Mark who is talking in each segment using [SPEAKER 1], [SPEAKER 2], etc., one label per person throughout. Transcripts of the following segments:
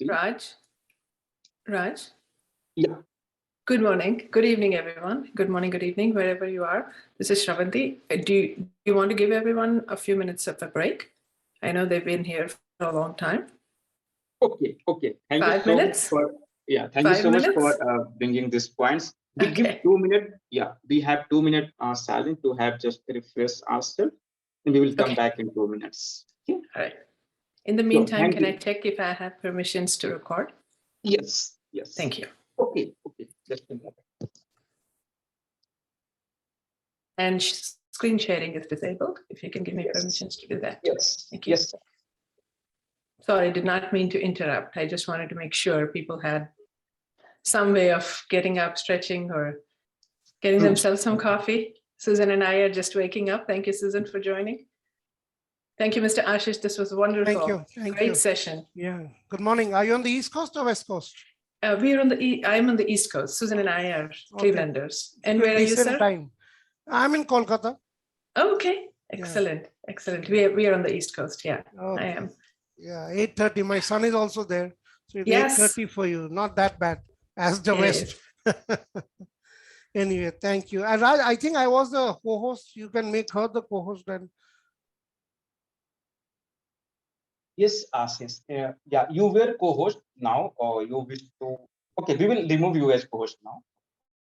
[SPEAKER 1] Vallampati.
[SPEAKER 2] Raj.
[SPEAKER 1] Yeah.
[SPEAKER 2] Good morning. Good evening, everyone. Good morning, good evening, wherever you are. This is Sravanthi. Do you want to give everyone a few minutes of a break? I know they've been here for a long time.
[SPEAKER 1] Okay. Thank you so much for bringing these points. We give 2 minutes. Yeah, we have 2 minutes silent to have just refresh ourselves, and we will come back in 2 minutes. Okay.
[SPEAKER 2] All right. In the meantime, can I check if I have permissions to record?
[SPEAKER 1] Yes.
[SPEAKER 2] Thank you.
[SPEAKER 1] Okay. Just a moment.
[SPEAKER 2] And screen sharing is disabled. If you can give me permissions to do that.
[SPEAKER 1] Yes.
[SPEAKER 2] Thank you.
[SPEAKER 1] Yes, sir.
[SPEAKER 2] Sorry, I did not mean to interrupt. I just wanted to make sure people had some way of getting up, stretching, or getting themselves some coffee. Susan and I are just waking up. Thank you, Susan, for joining. Thank you, Mr. Ashish. This was wonderful. Great session.
[SPEAKER 3] Yeah. Good morning. Are you on the East Coast or West Coast?
[SPEAKER 2] I'm on the East Coast. Susan and I are Clevelanders. And where are you, sir?
[SPEAKER 3] Time. I'm in Kolkata.
[SPEAKER 2] Oh, okay. Excellent. We are on the East Coast. Yeah, I am.
[SPEAKER 3] Yeah, 8:30. My son is also there. So it's 8:30 for you. Not that bad as the West. Anyway, thank you. And Raj, I think I was the co-host. You can make her the co-host then.
[SPEAKER 1] Yes, Ashish. Yeah, you were co-host now, or you wish to? Okay, we will remove you as co-host now.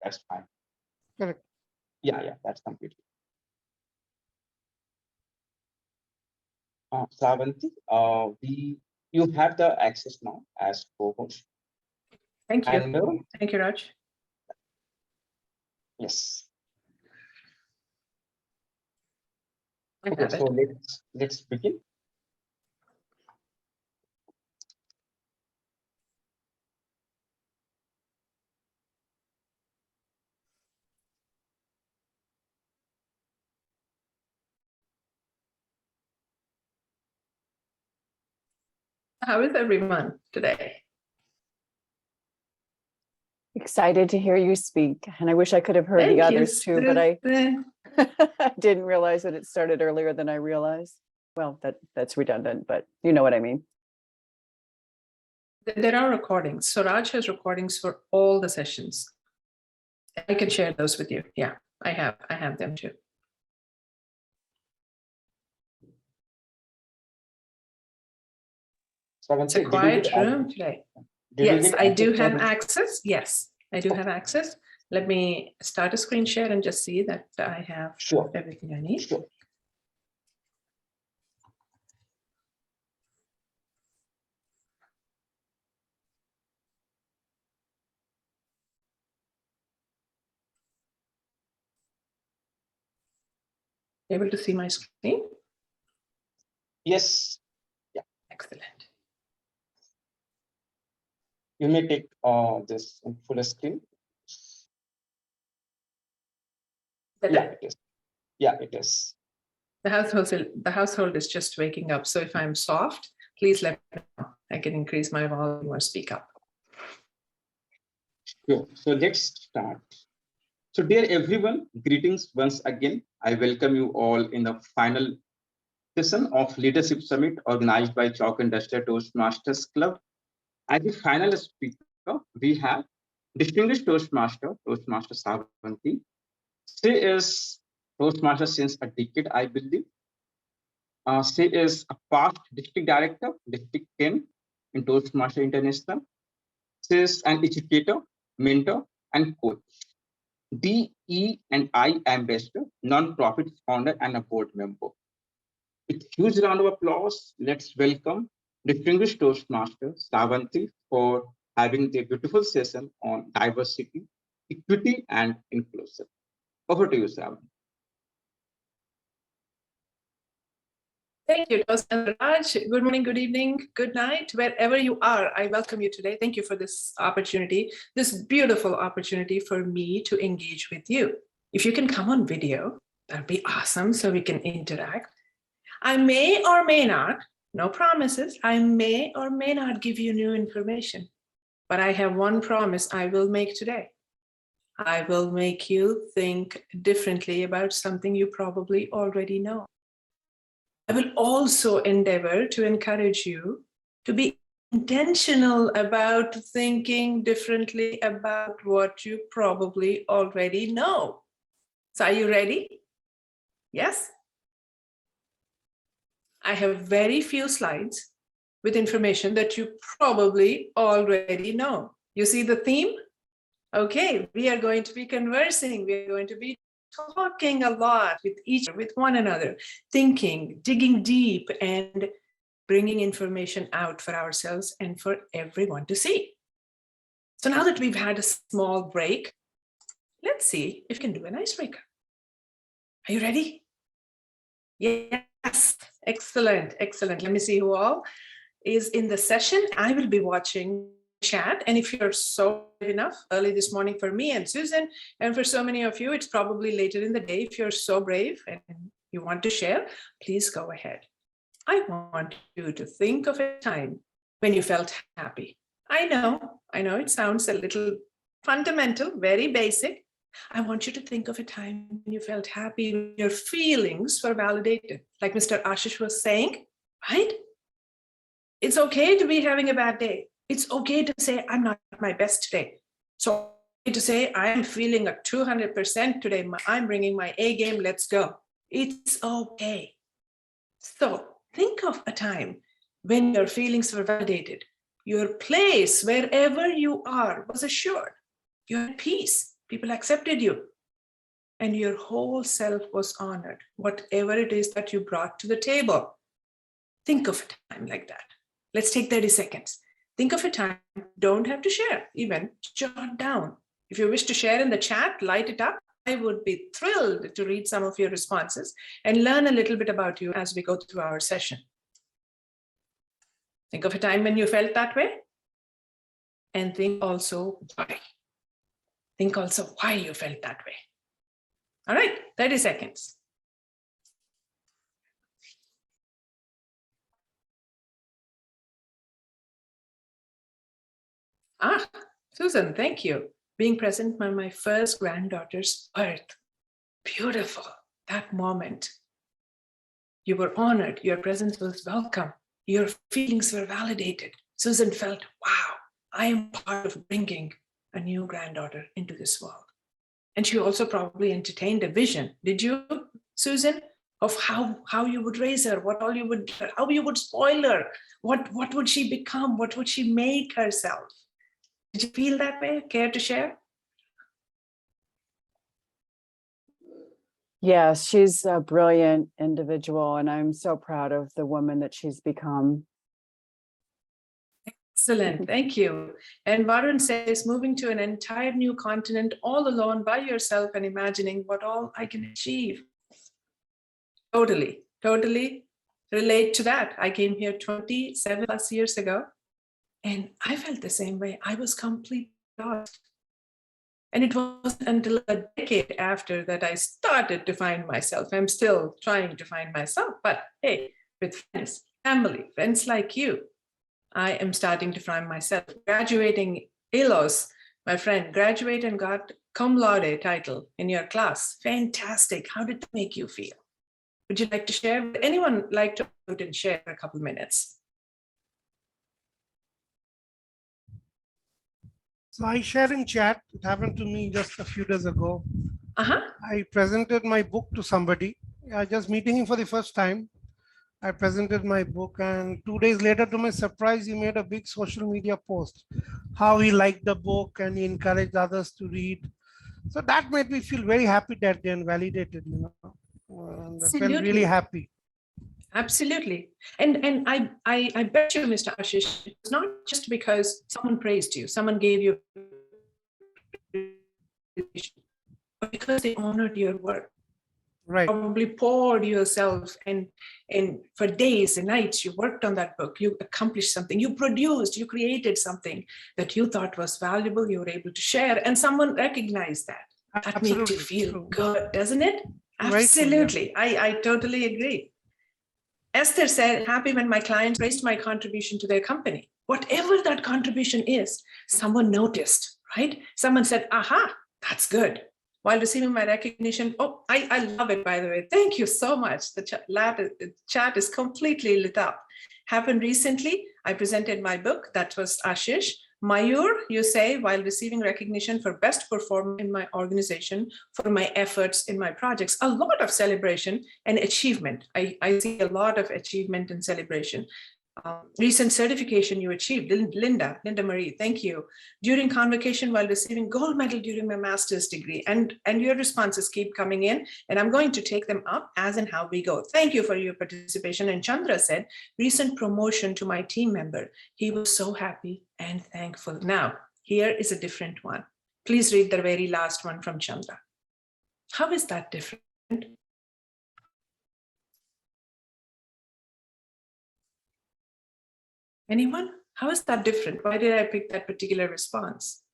[SPEAKER 1] That's fine.
[SPEAKER 3] Correct.
[SPEAKER 1] Yeah, that's completely. Sravanthi, you have the access now as co-host.
[SPEAKER 2] Thank you. Thank you, Raj.
[SPEAKER 1] Yes. Okay, so let's begin.
[SPEAKER 2] How is everyone today?
[SPEAKER 4] Excited to hear you speak. And I wish I could have heard the others too, but I didn't realize that it started earlier than I realized. Well, that's redundant, but you know what I mean.
[SPEAKER 2] There are recordings. So Raj has recordings for all the sessions. I can share those with you. Yeah, I have them too. It's a quiet room today. Yes, I do have access. Yes, I do have access. Let me start a screen share and just see that I have everything I need.
[SPEAKER 1] Sure.
[SPEAKER 2] Able to see my screen?
[SPEAKER 1] Yes. Yeah.
[SPEAKER 2] Excellent.
[SPEAKER 1] You may take this in full screen. It is. Yeah, it is.
[SPEAKER 2] The household is just waking up. So if I'm soft, please let me know. I can increase my volume or speak up.
[SPEAKER 1] Sure. So let's start. So dear everyone, greetings once again. I welcome you all in the final session of Leadership Summit organized by Chalk and Duster Toastmasters Club. As the final speaker, we have distinguished Toastmaster Sravanthi. She is Toastmaster since a decade, I believe. She is a past district director, District 10 in Toastmaster International. She is an educator, mentor, and coach. DE&I ambassador, non-profit founder, and a board member. With huge round of applause, let's welcome distinguished Toastmaster Sravanthi for having the beautiful session on diversity, equity, and inclusion. Over to you, Sravanthi.
[SPEAKER 2] Thank you, Raj. Good morning, good evening, good night, wherever you are. I welcome you today. Thank you for this opportunity, this beautiful opportunity for me to engage with you. If you can come on video, that'd be awesome so we can interact. I may or may not, no promises, I may or may not give you new information, but I have one promise I will make today. I will make you think differently about something you probably already know. I will also endeavor to encourage you to be intentional about thinking differently about what you probably already know. So are you ready? Yes? I have very few slides with information that you probably already know. You see the theme? Okay, we are going to be conversing. We are going to be talking a lot with one another, thinking, digging deep, and bringing information out for ourselves and for everyone to see. So now that we've had a small break, let's see if we can do an icebreaker. Are you ready? Yes, excellent, excellent. Let me see who all is in the session. I will be watching chat, and if you're so enough early this morning for me and Susan, and for so many of you, it's probably later in the day. If you're so brave and you want to share, please go ahead. I want you to think of a time when you felt happy. I know it sounds a little fundamental, very basic. I want you to think of a time when you felt happy, your feelings were validated. Like Mr. Ashish was saying, right? It's okay to be having a bad day. It's okay to say, I'm not my best today. So to say, I'm feeling at 200% today. I'm bringing my A game, let's go. It's okay. So think of a time when your feelings were validated. Your place, wherever you are, was assured. You're at peace. People accepted you. And your whole self was honored, whatever it is that you brought to the table. Think of a time like that. Let's take 30 seconds. Think of a time, don't have to share, even jot down. If you wish to share in the chat, light it up. I would be thrilled to read some of your responses and learn a little bit about you as we go through our session. Think of a time when you felt that way. And think also why. Think also why you felt that way. All right, 30 seconds. Susan, thank you. Being present for my first granddaughter's birth. Beautiful, that moment. You were honored, your presence was welcome, your feelings were validated. Susan felt, wow, I am part of bringing a new granddaughter into this world. And she also probably entertained a vision. Did you, Susan? Of how you would raise her, what all you would, how you would spoil her, what would she become, what would she make herself? Did you feel that way? Care to share?
[SPEAKER 4] Yes, she's a brilliant individual, and I'm so proud of the woman that she's become.
[SPEAKER 2] Excellent, thank you. And Varun says, moving to an entire new continent all alone by yourself and imagining what all I can achieve. Totally relate to that. I came here 27 plus years ago, and I felt the same way. I was completely lost. And it wasn't until a decade after that I started to find myself. I'm still trying to find myself, but hey, with friends, family, friends like you, I am starting to find myself. Graduating, Elos, my friend, graduate and got cum laude title in your class. Fantastic. How did that make you feel? Would you like to share? Would anyone like to share a couple minutes?
[SPEAKER 3] So I share in chat. It happened to me just a few days ago. I presented my book to somebody. Just meeting him for the first time. I presented my book, and 2 days later, to my surprise, he made a big social media post, how he liked the book and he encouraged others to read. So that made me feel very happy that day and validated, you know. And I felt really happy.
[SPEAKER 2] Absolutely. And I bet you, Mr. Ashish, it's not just because someone praised you, someone gave you, but because they honored your work.
[SPEAKER 3] Right.
[SPEAKER 2] Probably poured yourself and for days and nights you worked on that book. You accomplished something, you produced, you created something that you thought was valuable, you were able to share, and someone recognized that. That
[SPEAKER 3] Absolutely.
[SPEAKER 2] makes you feel good, doesn't it?
[SPEAKER 3] Right.
[SPEAKER 2] Absolutely. I totally agree. Esther said, happy when my clients praised my contribution to their company. Whatever that contribution is, someone noticed, right? Someone said, aha, that's good. While receiving my recognition, oh, I love it, by the way. Thank you so much. The chat is completely lit up. Happened recently. I presented my book. That was Ashish. Mayur, you say, while receiving recognition for best performance in my organization, for my efforts in my projects, a lot of celebration and achievement. I see a lot of achievement and celebration. Recent certification you achieved, Linda Marie, thank you. During convocation while receiving gold medal during my master's degree, and your responses keep coming in, and I'm going to take them up as and how we go. Thank you for your participation. And Chandra said, recent promotion to my team member. He was so happy and thankful. Now, here is a different one. Please read the very last one from Chandra. How is that different? Anyone? How is that different? Why did I pick that particular response?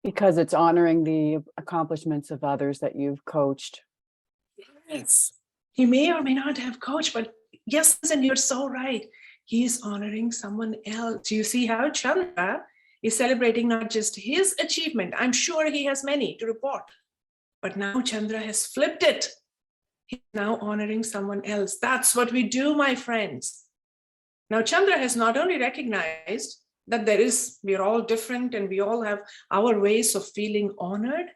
[SPEAKER 4] Because it's honoring the accomplishments of others that you've coached.
[SPEAKER 2] Yes. He may or may not have coached, but yes, and you're so right. He is honoring someone else. You see how Chandra is celebrating not just his achievement. I'm sure he has many to report. But now Chandra has flipped it. He's now honoring someone else. That's what we do, my friends. Now Chandra has not only recognized that we're all different and we all have our ways of feeling honored,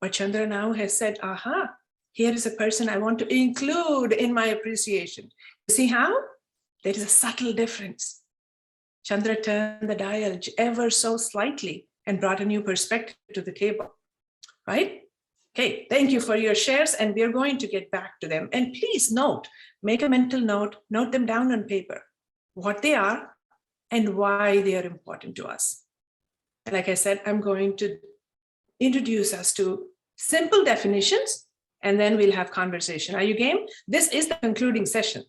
[SPEAKER 2] but Chandra now has said, aha, here is a person I want to include in my appreciation. You see how? There is a subtle difference. Chandra turned the dial ever so slightly and brought a new perspective to the table, right? Okay, thank you for your shares, and we're going to get back to them. And please note, make a mental note, note them down on paper, what they are and why they are important to us. And like I said, I'm going to introduce us to simple definitions, and then we'll have conversation. Are you game? This is the concluding session.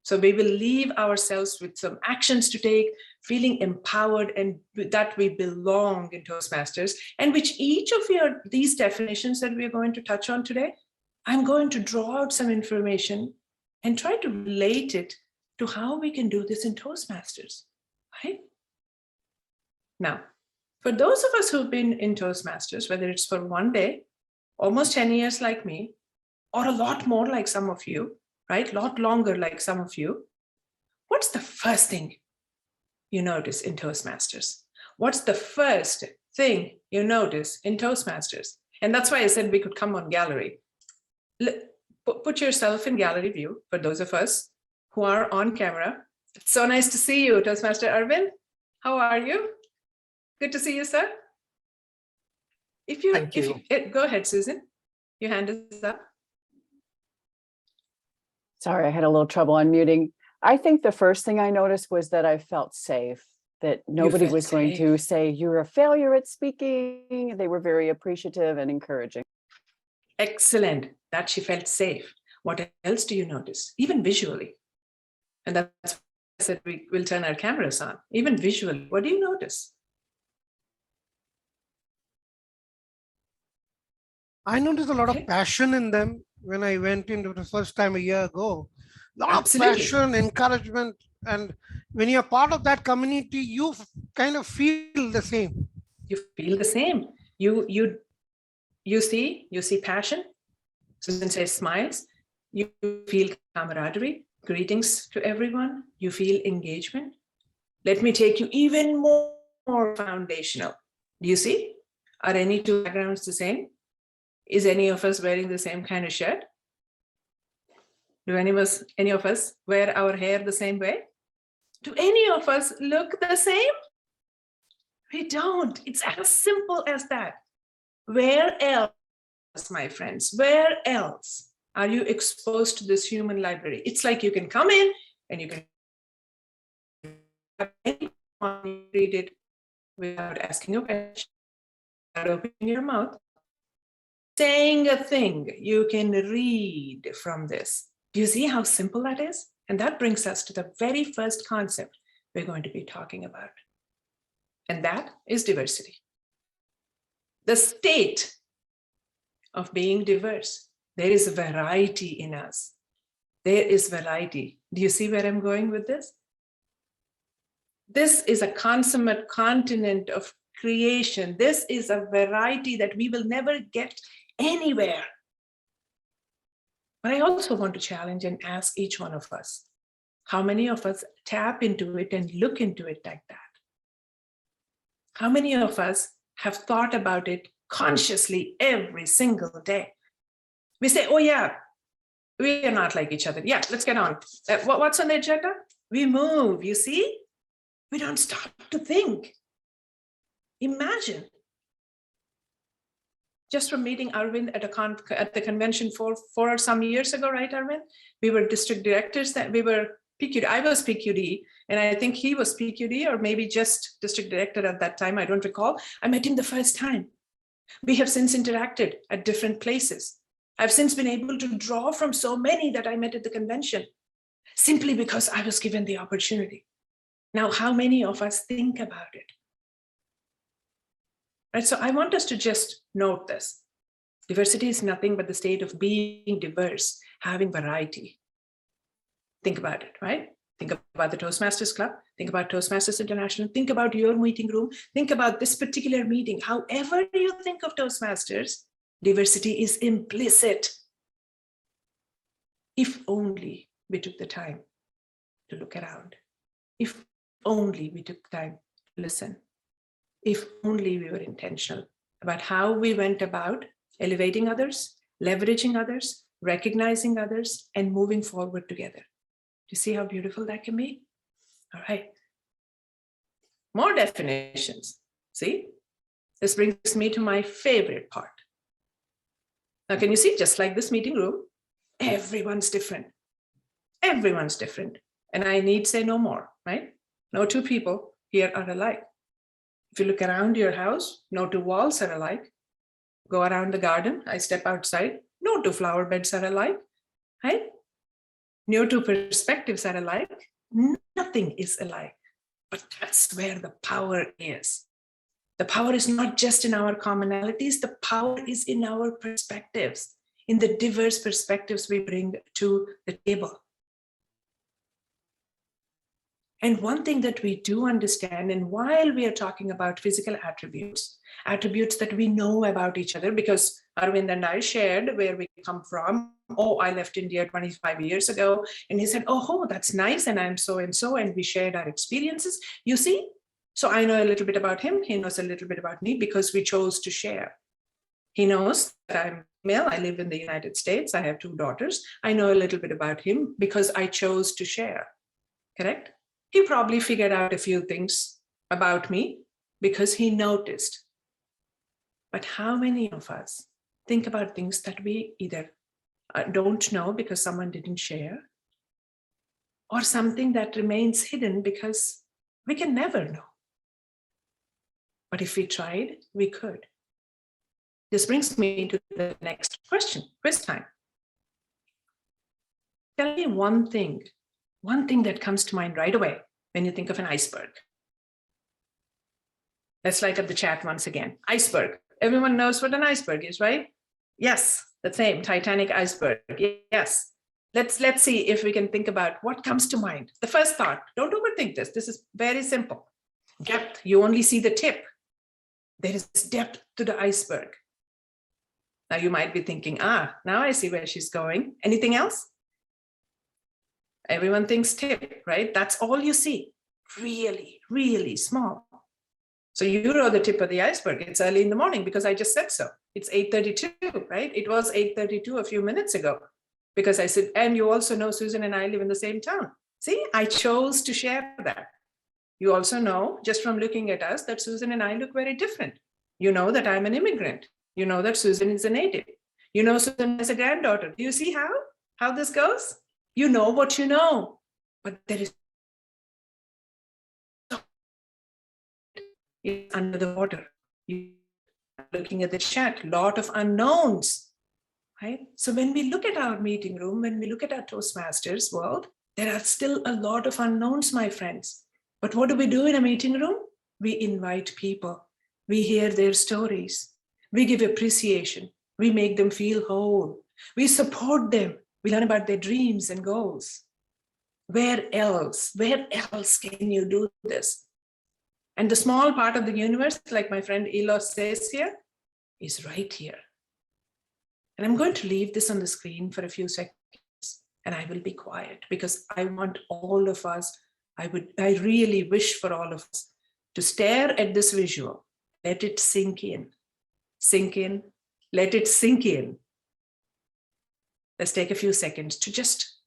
[SPEAKER 2] So we will leave ourselves with some actions to take, feeling empowered and that we belong in Toastmasters, and which each of these definitions that we're going to touch on today, I'm going to draw out some information and try to relate it to how we can do this in Toastmasters, right? Now, for those of us who've been in Toastmasters, whether it's for one day, almost 10 years like me, or a lot more like some of you, right? A lot longer like some of you. What's the first thing you notice in Toastmasters? What's the first thing you notice in Toastmasters? And that's why I said we could come on gallery. Put yourself in gallery view for those of us who are on camera. It's so nice to see you, Toastmaster Arvind. How are you? Good to see you, sir.
[SPEAKER 5] Thank you.
[SPEAKER 2] Go ahead, Susan. Your hand is up.
[SPEAKER 4] Sorry, I had a little trouble unmuting. I think the first thing I noticed was that I felt safe, that nobody was going to say, you're a failure at speaking. They were very appreciative and encouraging.
[SPEAKER 2] Excellent. That she felt safe. What else do you notice? Even visually. And that's why I said we will turn our cameras on. Even visually, what do you notice?
[SPEAKER 3] I noticed a lot of passion in them when I went into the first time a year ago. A lot of passion, encouragement, and when you're part of that community, you kind of feel the same.
[SPEAKER 2] You feel the same. You see passion. Susan says smiles. You feel camaraderie, greetings to everyone. You feel engagement. Let me take you even more foundational. Do you see? Are any two backgrounds the same? Is any of us wearing the same kind of shirt? Do any of us wear our hair the same way? Do any of us look the same? We don't. It's as simple as that. Where else, my friends, where else are you exposed to this human library? It's like you can come in and you can read it without asking a question, without opening your mouth. Saying a thing, you can read from this. Do you see how simple that is? And that brings us to the very first concept we're going to be talking about. And that is diversity. The state of being diverse. There is variety in us. There is variety. Do you see where I'm going with this? This is a consummate continent of creation. This is a variety that we will never get anywhere. But I also want to challenge and ask each one of us, how many of us tap into it and look into it like that? How many of us have thought about it consciously every single day? We say, oh yeah, we are not like each other. Yeah, let's get on. What's on the agenda? We move, you see? We don't stop to think. Imagine. Just from meeting Arvind at the convention for some years ago, right, Arvind? We were district directors, that we were PQD. I was PQD, and I think he was PQD, or maybe just district director at that time. I don't recall. I met him the first time. We have since interacted at different places. I've since been able to draw from so many that I met at the convention, simply because I was given the opportunity. Now, how many of us think about it? Right, so I want us to just note this. Diversity is nothing but the state of being diverse, having variety. Think about it, right? Think about the Toastmasters Club. Think about Toastmasters International. Think about your meeting room. Think about this particular meeting. However you think of Toastmasters, diversity is implicit. If only we took the time to look around. If only we took time to listen. If only we were intentional about how we went about elevating others, leveraging others, recognizing others, and moving forward together. Do you see how beautiful that can be? All right. More definitions. See? This brings me to my favorite part. Now, can you see, just like this meeting room, everyone's different. Everyone's different. And I need say no more, right? No two people here are alike. If you look around your house, no two walls are alike. Go around the garden, I step outside, no two flower beds are alike, right? No two perspectives are alike. Nothing is alike. But that's where the power is. The power is not just in our commonalities, the power is in our perspectives, in the diverse perspectives we bring to the table. And one thing that we do understand, and while we are talking about physical attributes that we know about each other, because Arvind and I shared where we come from. Oh, I left India 25 years ago. And he said, oh, that's nice. And I'm so and so. And we shared our experiences. You see? So I know a little bit about him. He knows a little bit about me because we chose to share. He knows that I'm male. I live in the United States. I have 2 daughters. I know a little bit about him because I chose to share. Correct? He probably figured out a few things about me because he noticed. But how many of us think about things that we either don't know because someone didn't share, or something that remains hidden because we can never know? But if we tried, we could. This brings me to the next question, quiz time. Tell me one thing that comes to mind right away when you think of an iceberg. Let's light up the chat once again. Iceberg. Everyone knows what an iceberg is, right? Yes, the same Titanic iceberg. Yes. Let's see if we can think about what comes to mind. The first thought, don't overthink this. This is very simple. Depth, you only see the tip. There is depth to the iceberg. Now you might be thinking, now I see where she's going. Anything else? Everyone thinks tip, right? That's all you see. Really, really small. So you know the tip of the iceberg. It's early in the morning because I just said so. It's 8:32, right? It was 8:32 a few minutes ago because I said, and you also know Susan and I live in the same town. See, I chose to share that. You also know, just from looking at us, that Susan and I look very different. You know that I'm an immigrant. You know that Susan is a native. You know Susan is a granddaughter. Do you see how this goes? You know what you know, but there is under the water. You are looking at the chat, lot of unknowns, right? So when we look at our meeting room, when we look at our Toastmasters world, there are still a lot of unknowns, my friends. But what do we do in a meeting room? We invite people. We hear their stories. We give appreciation. We make them feel whole. We support them. We learn about their dreams and goals. Where else can you do this? And the small part of the universe, like my friend Elos says here, is right here. And I'm going to leave this on the screen for a few seconds, and I will be quiet because I want all of us, I really wish for all of us to stare at this visual, let it sink in, let it sink in. Let's take a few seconds to just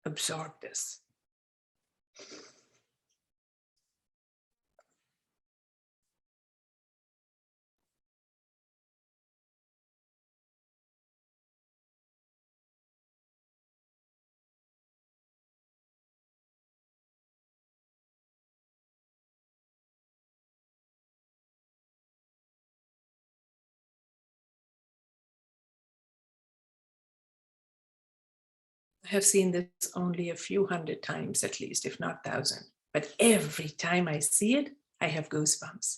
[SPEAKER 2] absorb this. I have seen this only a few hundred times at least, if not 1,000. But every time I see it, I have goosebumps.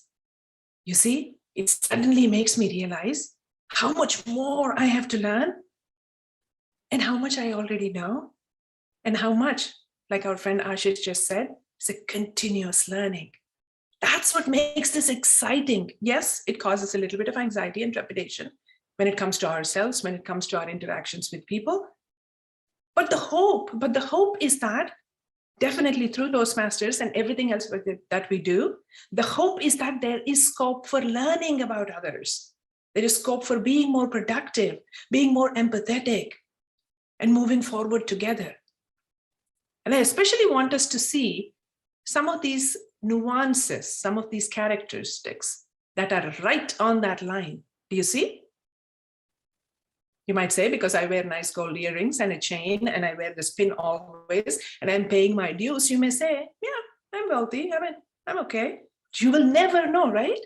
[SPEAKER 2] You see, it suddenly makes me realize how much more I have to learn and how much I already know and how much, like our friend Ashish just said, it's a continuous learning. That's what makes this exciting. Yes, it causes a little bit of anxiety and trepidation when it comes to ourselves, when it comes to our interactions with people. But the hope is that definitely through Toastmasters and everything else that we do, the hope is that there is scope for learning about others. There is scope for being more productive, being more empathetic, and moving forward together. And I especially want us to see some of these nuances, some of these characteristics that are right on that line. Do you see? You might say, because I wear nice gold earrings and a chain and I wear this pin always and I'm paying my dues, you may say, yeah, I'm wealthy, I'm okay. You will never know, right?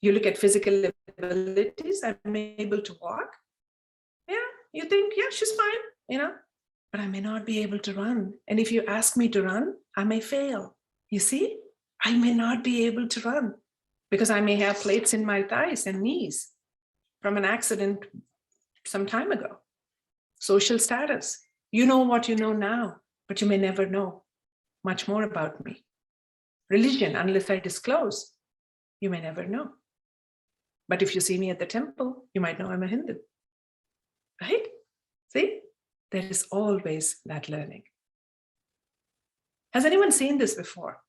[SPEAKER 2] You look at physical abilities, I'm able to walk. Yeah, you think, yeah, she's fine, but I may not be able to run. And if you ask me to run, I may fail. You see, I may not be able to run because I may have plates in my thighs and knees from an accident some time ago. Social status. You know what you know now, but you may never know much more about me. Religion, unless I disclose, you may never know. But if you see me at the temple, you might know I'm a Hindu, right? See, there is always that learning. Has anyone seen this before?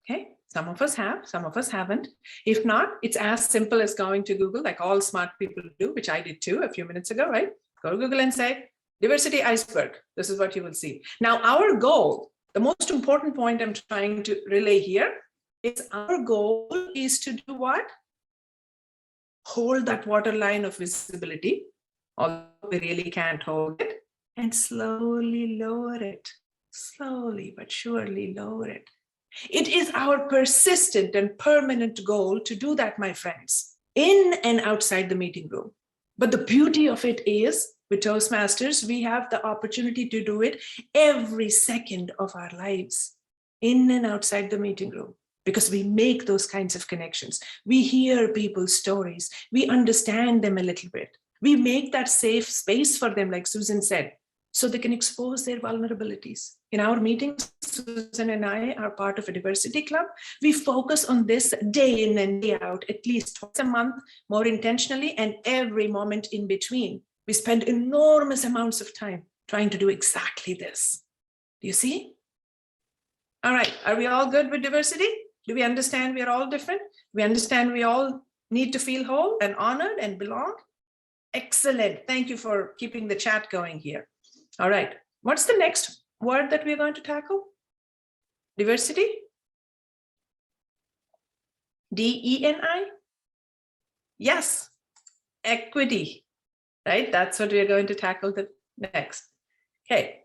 [SPEAKER 2] Okay, some of us have, some of us haven't. If not, it's as simple as going to Google, like all smart people do, which I did too a few minutes ago, right? Go to Google and say, diversity iceberg. This is what you will see. Now, our goal, the most important point I'm trying to relay here is our goal is to do what? Hold that waterline of visibility, although we really can't hold it, and slowly lower it. Slowly but surely lower it. It is our persistent and permanent goal to do that, my friends, in and outside the meeting room. But the beauty of it is, with Toastmasters, we have the opportunity to do it every second of our lives, in and outside the meeting room, because we make those kinds of connections. We hear people's stories. We understand them a little bit. We make that safe space for them, like Susan said, so they can expose their vulnerabilities. In our meetings, Susan and I are part of a diversity club. We focus on this day in and day out, at least twice a month, more intentionally, and every moment in between. We spend enormous amounts of time trying to do exactly this. Do you see? All right, are we all good with diversity? Do we understand we are all different? We understand we all need to feel whole and honored and belong? Excellent. Thank you for keeping the chat going here. All right, what's the next word that we're going to tackle? Diversity? DENI? Yes, equity, right? That's what we're going to tackle the next. Okay.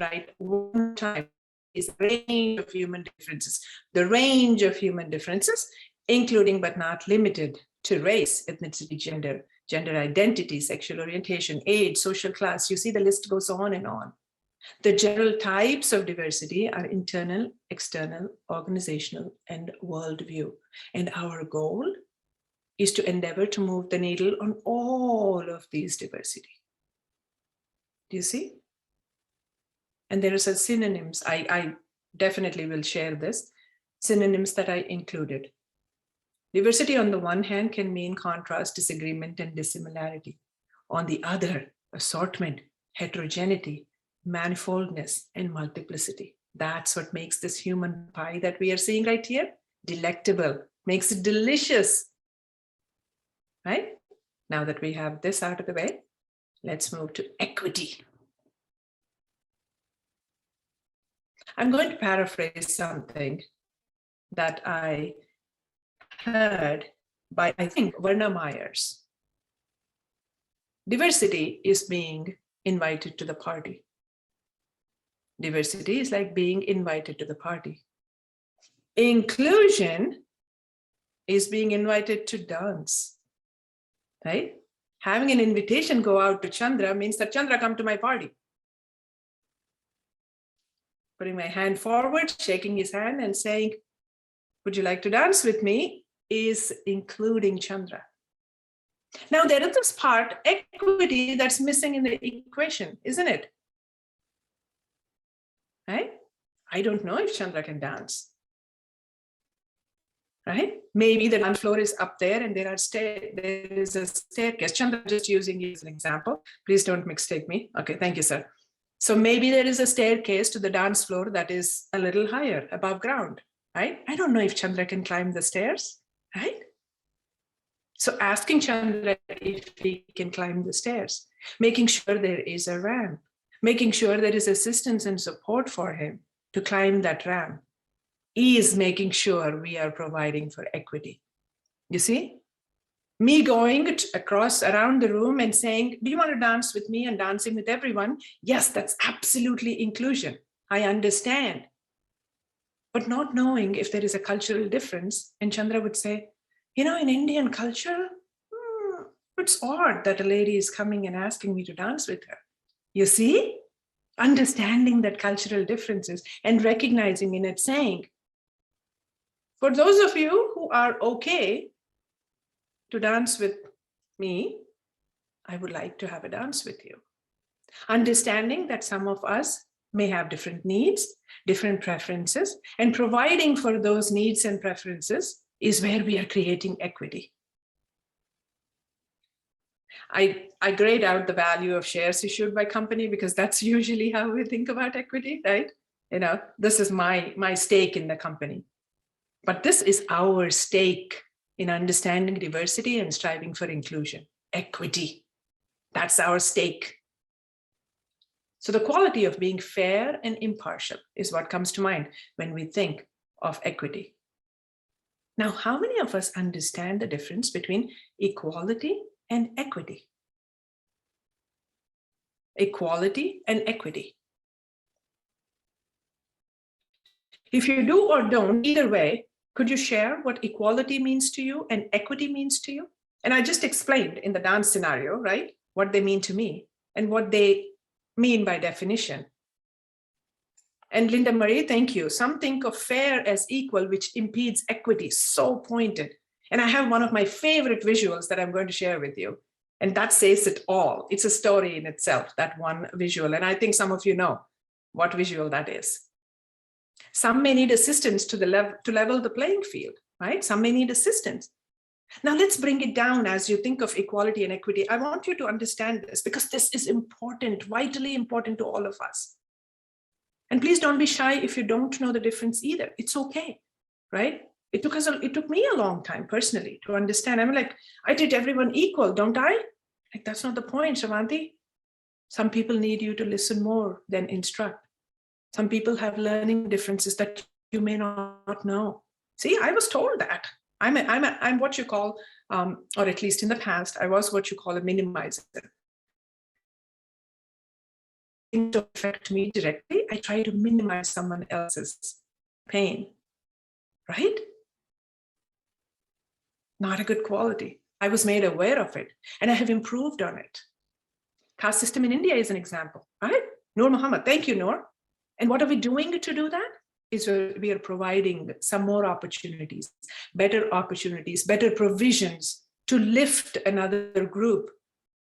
[SPEAKER 2] Right, one time is the range of human differences. The range of human differences, including but not limited to race, ethnicity, gender identity, sexual orientation, age, social class. You see, the list goes on and on. The general types of diversity are internal, external, organizational, and worldview. And our goal is to endeavor to move the needle on all of these diversity. Do you see? And there are some synonyms. I definitely will share this. synonyms that I included. Diversity on the one hand can mean contrast, disagreement, and dissimilarity. On the other, assortment, heterogeneity, manifoldness, and multiplicity. That's what makes this human pie that we are seeing right here delectable, makes it delicious. Right? Now that we have this out of the way, let's move to equity. I'm going to paraphrase something that I heard by, I think, Verna Myers. Diversity is being invited to the party. Diversity is like being invited to the party. Inclusion is being invited to dance, right? Having an invitation go out to Chandra means that Chandra, come to my party. Putting my hand forward, shaking his hand and saying, would you like to dance with me, is including Chandra. Now there is this part, equity, that's missing in the equation, isn't it? Right? I don't know if Chandra can dance. Right? Maybe the dance floor is up there and there is a staircase. Chandra, just using you as an example. Please don't mistake me. Okay, thank you, sir. So maybe there is a staircase to the dance floor that is a little higher, above ground, right? I don't know if Chandra can climb the stairs, right? So asking Chandra if he can climb the stairs, making sure there is a ramp, making sure there is assistance and support for him to climb that ramp, is making sure we are providing for equity. You see? Me going across around the room and saying, do you want to dance with me, and dancing with everyone? Yes, that's absolutely inclusion. I understand. But not knowing if there is a cultural difference. And Chandra would say, you know, in Indian culture, it's odd that a lady is coming and asking me to dance with her. You see? Understanding that cultural differences and recognizing in it, saying, for those of you who are okay to dance with me, I would like to have a dance with you. Understanding that some of us may have different needs, different preferences, and providing for those needs and preferences is where we are creating equity. I grade out the value of shares issued by company because that's usually how we think about equity, right? You know, this is my stake in the company. But this is our stake in understanding diversity and striving for inclusion, equity. That's our stake. So the quality of being fair and impartial is what comes to mind when we think of equity. Now, how many of us understand the difference between equality and equity? Equality and equity. If you do or don't, either way, could you share what equality means to you and equity means to you? And I just explained in the dance scenario, right, what they mean to me and what they mean by definition. And Linda Marie, thank you. Some think of fair as equal, which impedes equity. So pointed. And I have one of my favorite visuals that I'm going to share with you. And that says it all. It's a story in itself, that one visual. And I think some of you know what visual that is. Some may need assistance to level the playing field, right? Some may need assistance. Now let's bring it down as you think of equality and equity. I want you to understand this because this is important, vitally important to all of us. And please don't be shy if you don't know the difference either. It's okay, right? It took me a long time personally to understand. I'm like, I treat everyone equal, don't I? Like, that's not the point, Sravanthi. Some people need you to listen more than instruct. Some people have learning differences that you may not know. See, I was told that. I'm what you call, or at least in the past, I was what you call a minimizer. To affect me directly, I try to minimize someone else's pain, right? Not a good quality. I was made aware of it and I have improved on it. Caste system in India is an example, right? Noor Muhammad, thank you, Noor. And what are we doing to do that? Is we are providing some more opportunities, better provisions to lift another group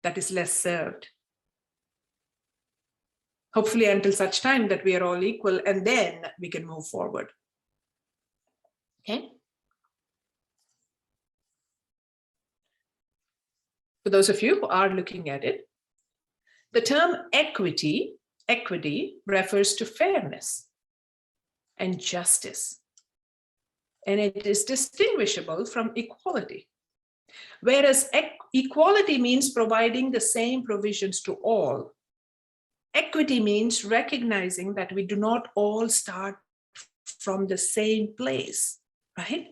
[SPEAKER 2] that is less served. Hopefully until such time that we are all equal, and then we can move forward. Okay. For those of you who are looking at it, the term equity refers to fairness and justice, and it is distinguishable from equality. Whereas equality means providing the same provisions to all, equity means recognizing that we do not all start from the same place, right?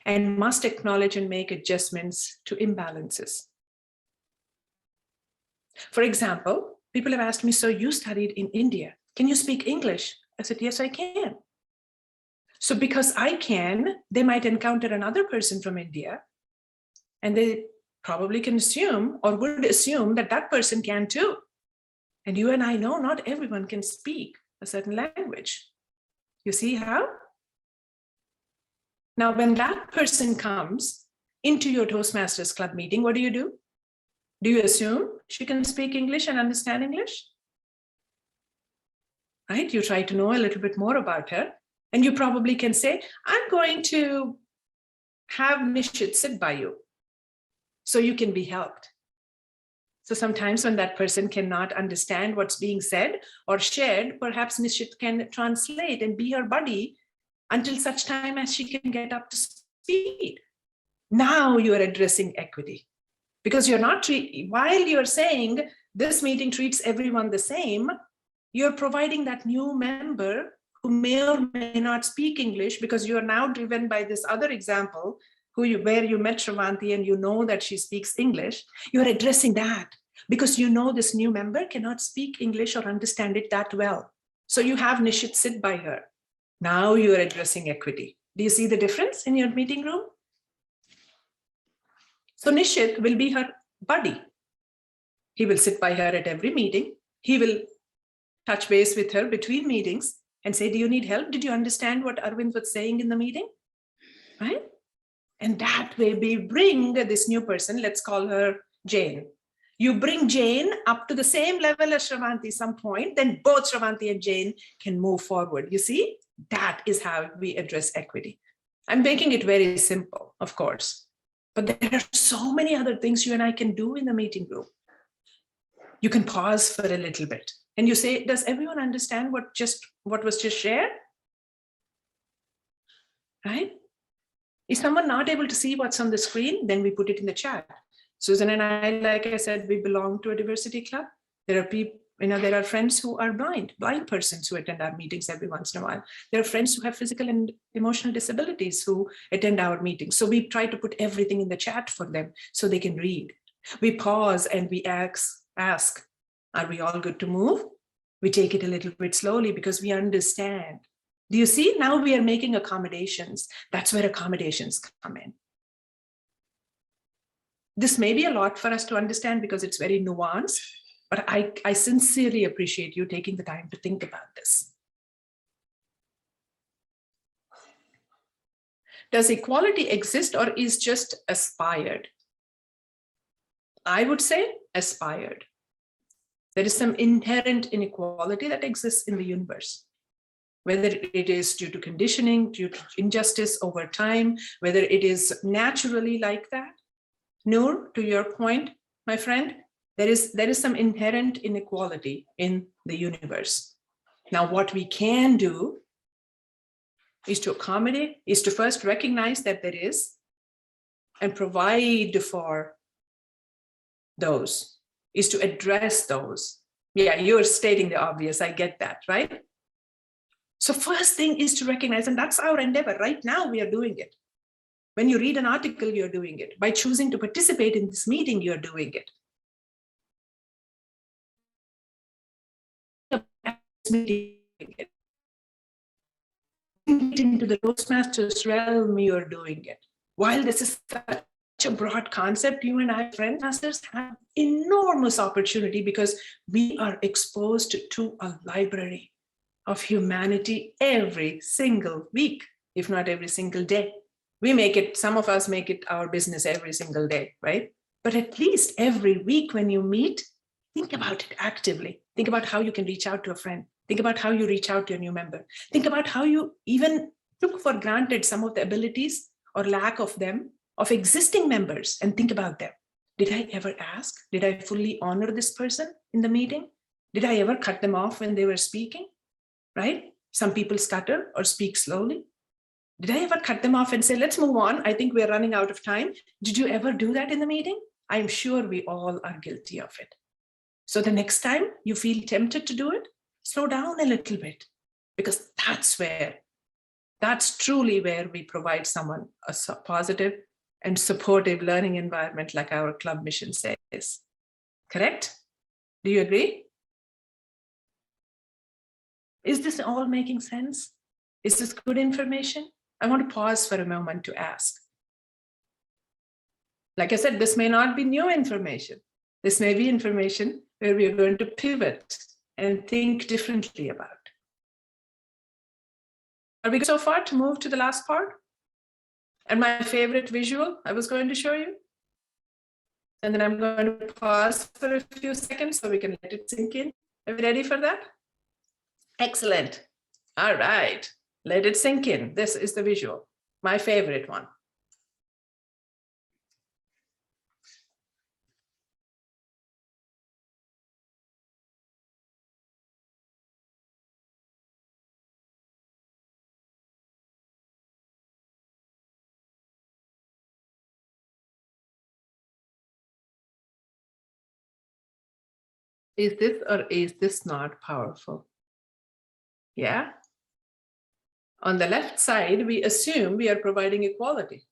[SPEAKER 2] And must acknowledge and make adjustments to imbalances. For example, people have asked me, so you studied in India, can you speak English? I said, yes, I can. So because I can, they might encounter another person from India, and they probably can assume or would assume that that person can too. And you and I know not everyone can speak a certain language. You see how? Now, when that person comes into your Toastmasters Club meeting, what do? Do you assume she can speak English and understand English? Right? You try to know a little bit more about her, and you probably can say, I'm going to have Nishit sit by you so you can be helped. So sometimes when that person cannot understand what's being said or shared, perhaps Nishit can translate and be her buddy until such time as she can get up to speed. Now you are addressing equity, because you're not while you're saying this meeting treats everyone the same, you're providing that new member who may or may not speak English, because you are now driven by this other example where you met Sravanthi and you know that she speaks English. You're addressing that because you know this new member cannot speak English or understand it that well. So you have Nishit sit by her. Now you're addressing equity. Do you see the difference in your meeting room? So Nishit will be her buddy. He will sit by her at every meeting. He will touch base with her between meetings and say, do you need help? Did you understand what Arvind was saying in the meeting? Right? And that way we bring this new person, let's call her Jane. You bring Jane up to the same level as Sravanthi some point, then both Sravanthi and Jane can move forward. You see, that is how we address equity. I'm making it very simple, of course, but there are so many other things you and I can do in the meeting room. You can pause for a little bit and you say, does everyone understand what was just shared? Right? Is someone not able to see what's on the screen? Then we put it in the chat. Susan and I, like I said, we belong to a diversity club. There are people, there are friends who are blind persons who attend our meetings every once in a while. There are friends who have physical and emotional disabilities who attend our meetings. So we try to put everything in the chat for them so they can read. We pause and we ask, are we all good to move? We take it a little bit slowly because we understand. Do you see? Now we are making accommodations. That's where accommodations come in. This may be a lot for us to understand because it's very nuanced, but I sincerely appreciate you taking the time to think about this. Does equality exist or is just aspired? I would say aspired. There is some inherent inequality that exists in the universe, whether it is due to conditioning, due to injustice over time, whether it is naturally like that. Noor, to your point, my friend, there is some inherent inequality in the universe. Now, what we can do is to accommodate, is to first recognize that there is and provide for those, is to address those. Yeah, you're stating the obvious, I get that, right? So first thing is to recognize, and that's our endeavor. Right now, we are doing it. When you read an article, you're doing it. By choosing to participate in this meeting, you're doing it. Into the Toastmasters realm, you're doing it. While this is such a broad concept, you and I, friend masters, have enormous opportunity because we are exposed to a library of humanity every single week, if not every single day. Some of us make it our business every single day, right? But at least every week when you meet, think about it actively. Think about how you can reach out to a friend. Think about how you reach out to a new member. Think about how you even took for granted some of the abilities or lack of them of existing members and think about them. Did I ever ask? Did I fully honor this person in the meeting? Did I ever cut them off when they were speaking? Right? Some people stutter or speak slowly. Did I ever cut them off and say, let's move on? I think we're running out of time. Did you ever do that in the meeting? I'm sure we all are guilty of it. So the next time you feel tempted to do it, slow down a little bit, because that's truly where we provide someone a positive and supportive learning environment like our club mission says. Correct? Do you agree? Is this all making sense? Is this good information? I want to pause for a moment to ask. Like I said, this may not be new information. This may be information where we are going to pivot and think differently about. Are we good so far to move to the last part? And my favorite visual I was going to show you. And then I'm going to pause for a few seconds so we can let it sink in. Are we ready for that? Excellent. All right. Let it sink in. This is the visual, my favorite one. Is this or is this not powerful? Yeah. On the left side, we assume we are providing equality.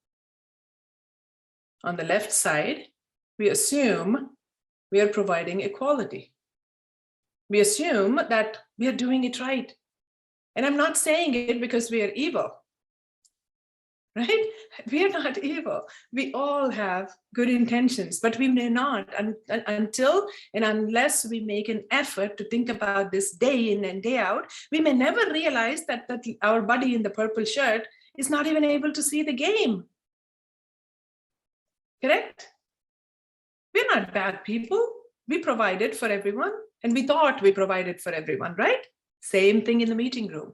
[SPEAKER 2] On the left side, we assume we are providing equality. We assume that we are doing it right. And I'm not saying it because we are evil, right? We are not evil. We all have good intentions, but we may not until and unless we make an effort to think about this day in and day out, we may never realize that our buddy in the purple shirt is not even able to see the game. Correct? We're not bad people. We provided for everyone, and we thought we provided for everyone, right? Same thing in the meeting room.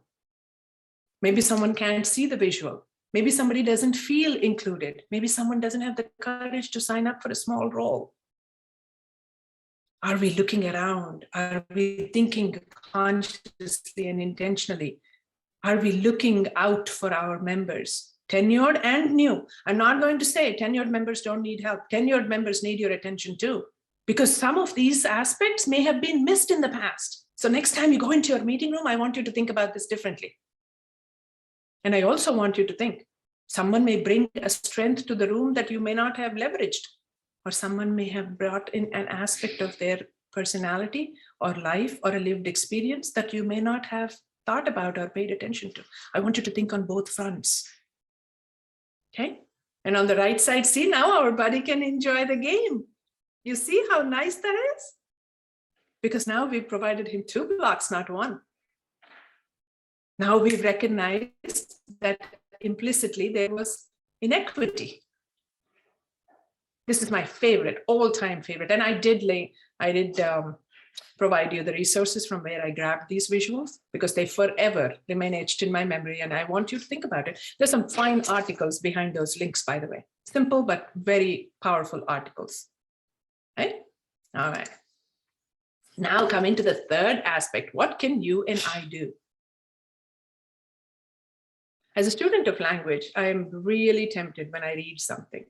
[SPEAKER 2] Maybe someone can't see the visual. Maybe somebody doesn't feel included. Maybe someone doesn't have the courage to sign up for a small role. Are we looking around? Are we thinking consciously and intentionally? Are we looking out for our members, tenured and new? I'm not going to say tenured members don't need help. Tenured members need your attention too, because some of these aspects may have been missed in the past. So next time you go into your meeting room, I want you to think about this differently. And I also want you to think, someone may bring a strength to the room that you may not have leveraged, or someone may have brought in an aspect of their personality or life or a lived experience that you may not have thought about or paid attention to. I want you to think on both fronts. Okay? And on the right side, see, now our buddy can enjoy the game. You see how nice that is? Because now we've provided him 2 blocks, not 1. Now we've recognized that implicitly there was inequity. This is my favorite, all-time favorite. And I did provide you the resources from where I grabbed these visuals, because they forever remain etched in my memory, and I want you to think about it. There's some fine articles behind those links, by the way. Simple, but very powerful articles. Right? All right. Now coming to the third aspect, what can you and I do? As a student of language, I am really tempted when I read something.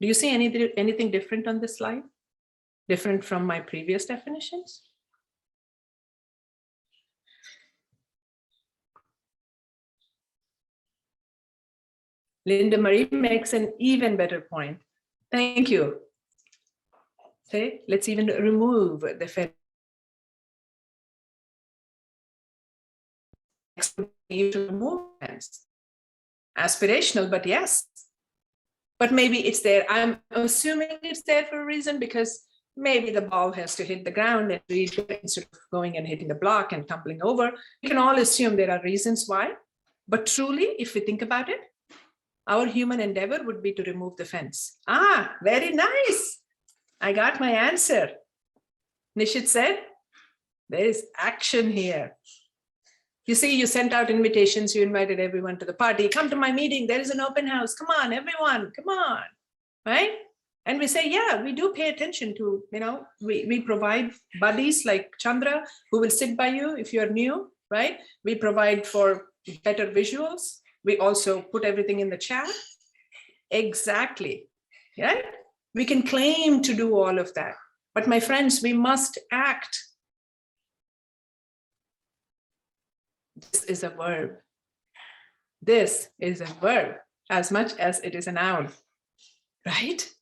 [SPEAKER 2] Do you see anything different on this slide? Different from my previous definitions? Linda Marie makes an even better point. Thank you. Okay, let's even remove the fence. Aspirational, but yes. But maybe it's there. I'm assuming it's there for a reason, because maybe the ball has to hit the ground and instead of going and hitting the block and tumbling over. We can all assume there are reasons why. But truly, if we think about it, our human endeavor would be to remove the fence. Ah, very nice. I got my answer. Nishit said, there is action here. You see, you sent out invitations, you invited everyone to the party. Come to my meeting, there is an open house. Come on, everyone, come on, right? And we say, yeah, we do pay attention to, we provide buddies like Chandra, who will sit by you if you're new, right? We provide for better visuals. We also put everything in the chat. Exactly, right? We can claim to do all of that. But my friends, we must act. This is a verb. This is a verb as much as it is a noun, right?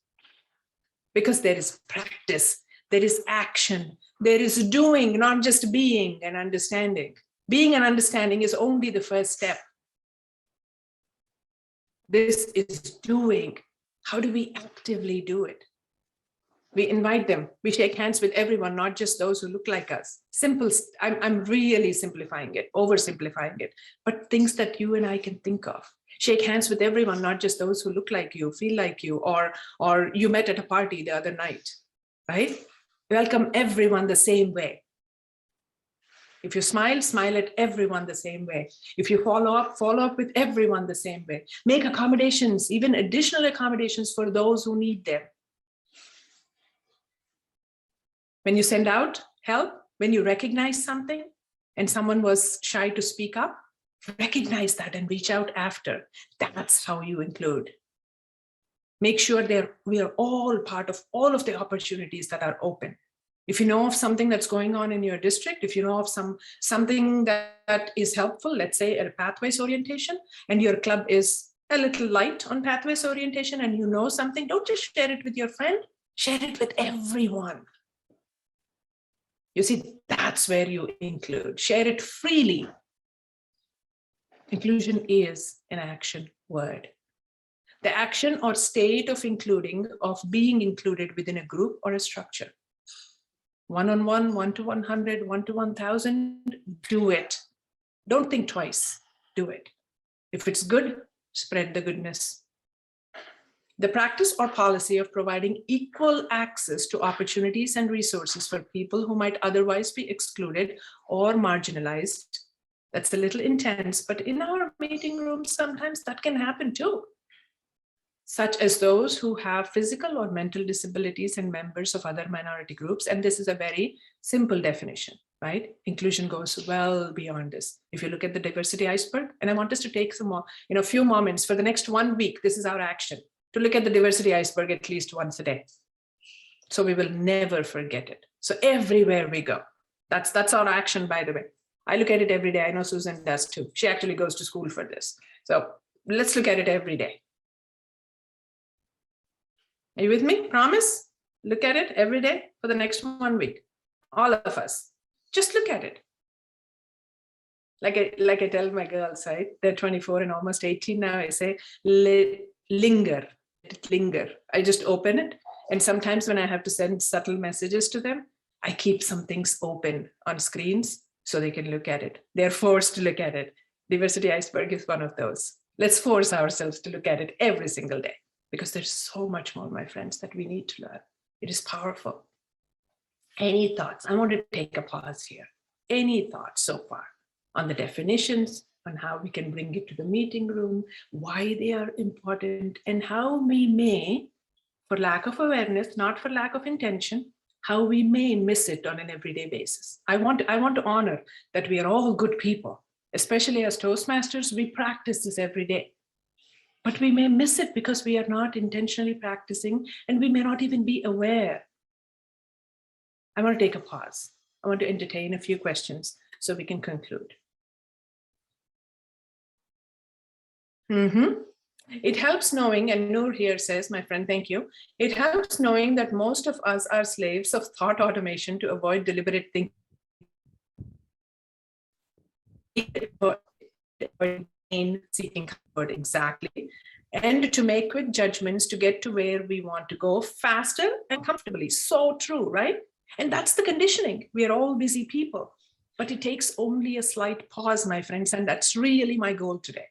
[SPEAKER 2] Because there is practice, there is action, there is doing, not just being and understanding. Being and understanding is only the first step. This is doing. How do we actively do it? We invite them. We shake hands with everyone, not just those who look like us. Simple. I'm really simplifying it, oversimplifying it, but things that you and I can think of. Shake hands with everyone, not just those who look like you, feel like you, or you met at a party the other night, right? Welcome everyone the same way. If you smile, smile at everyone the same way. If you follow up with everyone the same way. Make accommodations, even additional accommodations for those who need them. When you send out help, when you recognize something and someone was shy to speak up, recognize that and reach out after. That's how you include. Make sure we are all part of all of the opportunities that are open. If you know of something that's going on in your district, if you know of something that is helpful, let's say a pathways orientation, and your club is a little light on pathways orientation and you know something, don't just share it with your friend, share it with everyone. You see, that's where you include. Share it freely. Inclusion is an action word. The action or state of including, of being included within a group or a structure. 1-on-1, 1-to-100, 1-to-1000, do it. Don't think twice, do it. If it's good, spread the goodness. The practice or policy of providing equal access to opportunities and resources for people who might otherwise be excluded or marginalized. That's a little intense, but in our meeting rooms, sometimes that can happen too. Such as those who have physical or mental disabilities and members of other minority groups. And this is a very simple definition, right? Inclusion goes well beyond this. If you look at the diversity iceberg, and I want us to take some more, few moments for the next 1 week, this is our action, to look at the diversity iceberg at least once a day. So we will never forget it. So everywhere we go, that's our action, by the way. I look at it every day. I know Susan does too. She actually goes to school for this. So let's look at it every day. Are you with me? Promise? Look at it every day for the next 1 week. All of us. Just look at it. Like I tell my girls, right? They're 24 and almost 18 now. I say, linger. Linger. I just open it. And sometimes when I have to send subtle messages to them, I keep some things open on screens so they can look at it. They're forced to look at it. Diversity iceberg is one of those. Let's force ourselves to look at it every single day, because there's so much more, my friends, that we need to learn. It is powerful. Any thoughts? I want to take a pause here. Any thoughts so far on the definitions, on how we can bring it to the meeting room, why they are important, and how we may, for lack of awareness, not for lack of intention, how we may miss it on an everyday basis. I want to honor that we are all good people, especially as Toastmasters. We practice this every day, but we may miss it because we are not intentionally practicing, and we may not even be aware. I want to take a pause. I want to entertain a few questions so we can conclude. It helps knowing, and Noor here says, my friend, thank you. It helps knowing that most of us are slaves of thought automation to avoid deliberate thinking. Seeking comfort, exactly. And to make quick judgments to get to where we want to go faster and comfortably. So true, right? And that's the conditioning. We are all busy people, but it takes only a slight pause, my friends. And that's really my goal today,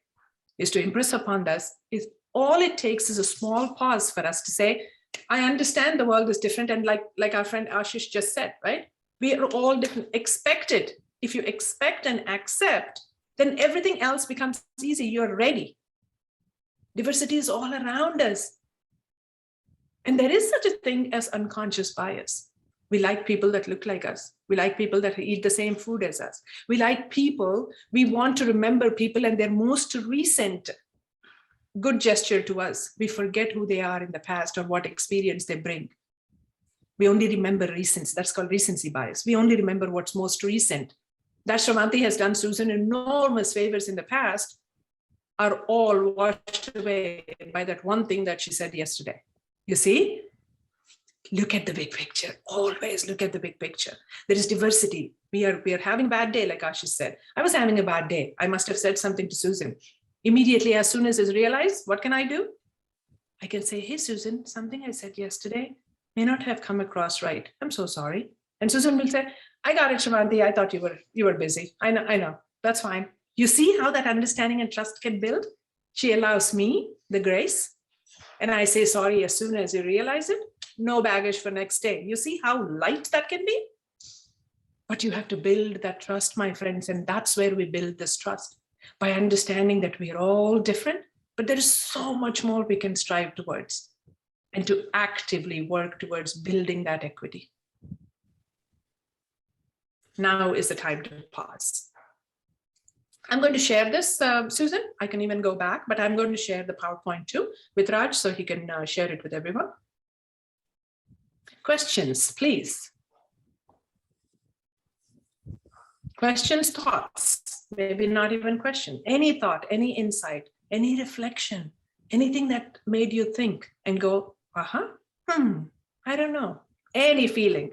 [SPEAKER 2] is to impress upon us is all it takes is a small pause for us to say, I understand the world is different. And like our friend Ashish just said, right? We are all different. Expect it. if you expect and accept, then everything else becomes easy. You're ready. Diversity is all around us. And there is such a thing as unconscious bias. We like people that look like us. We like people that eat the same food as us. We like people, we want to remember people and their most recent good gesture to us. We forget who they are in the past or what experience they bring. We only remember recency. That's called recency bias. We only remember what's most recent. That Sravanthi has done Susan enormous favors in the past are all washed away by that one thing that she said yesterday. You see? Look at the big picture. Always look at the big picture. There is diversity. We are having a bad day, like Ashish said. I was having a bad day. I must have said something to Susan. Immediately, as soon as it's realized, what can I do? I can say, hey, Susan, something I said yesterday may not have come across right. I'm so sorry. And Susan will say, I got it, Sravanthi. I thought you were busy. I know. That's fine. You see how that understanding and trust can build? She allows me the grace. And I say sorry as soon as you realize it. No baggage for next day. You see how light that can be? But you have to build that trust, my friends. And that's where we build this trust, by understanding that we are all different, but there is so much more we can strive towards and to actively work towards building that equity. Now is the time to pause. I'm going to share this, Susan. I can even go back, but I'm going to share the PowerPoint too with Raj so he can share it with everyone. Questions, please. Questions, thoughts, maybe not even question. Any thought, any insight, any reflection, anything that made you think and go, I don't know. Any feeling,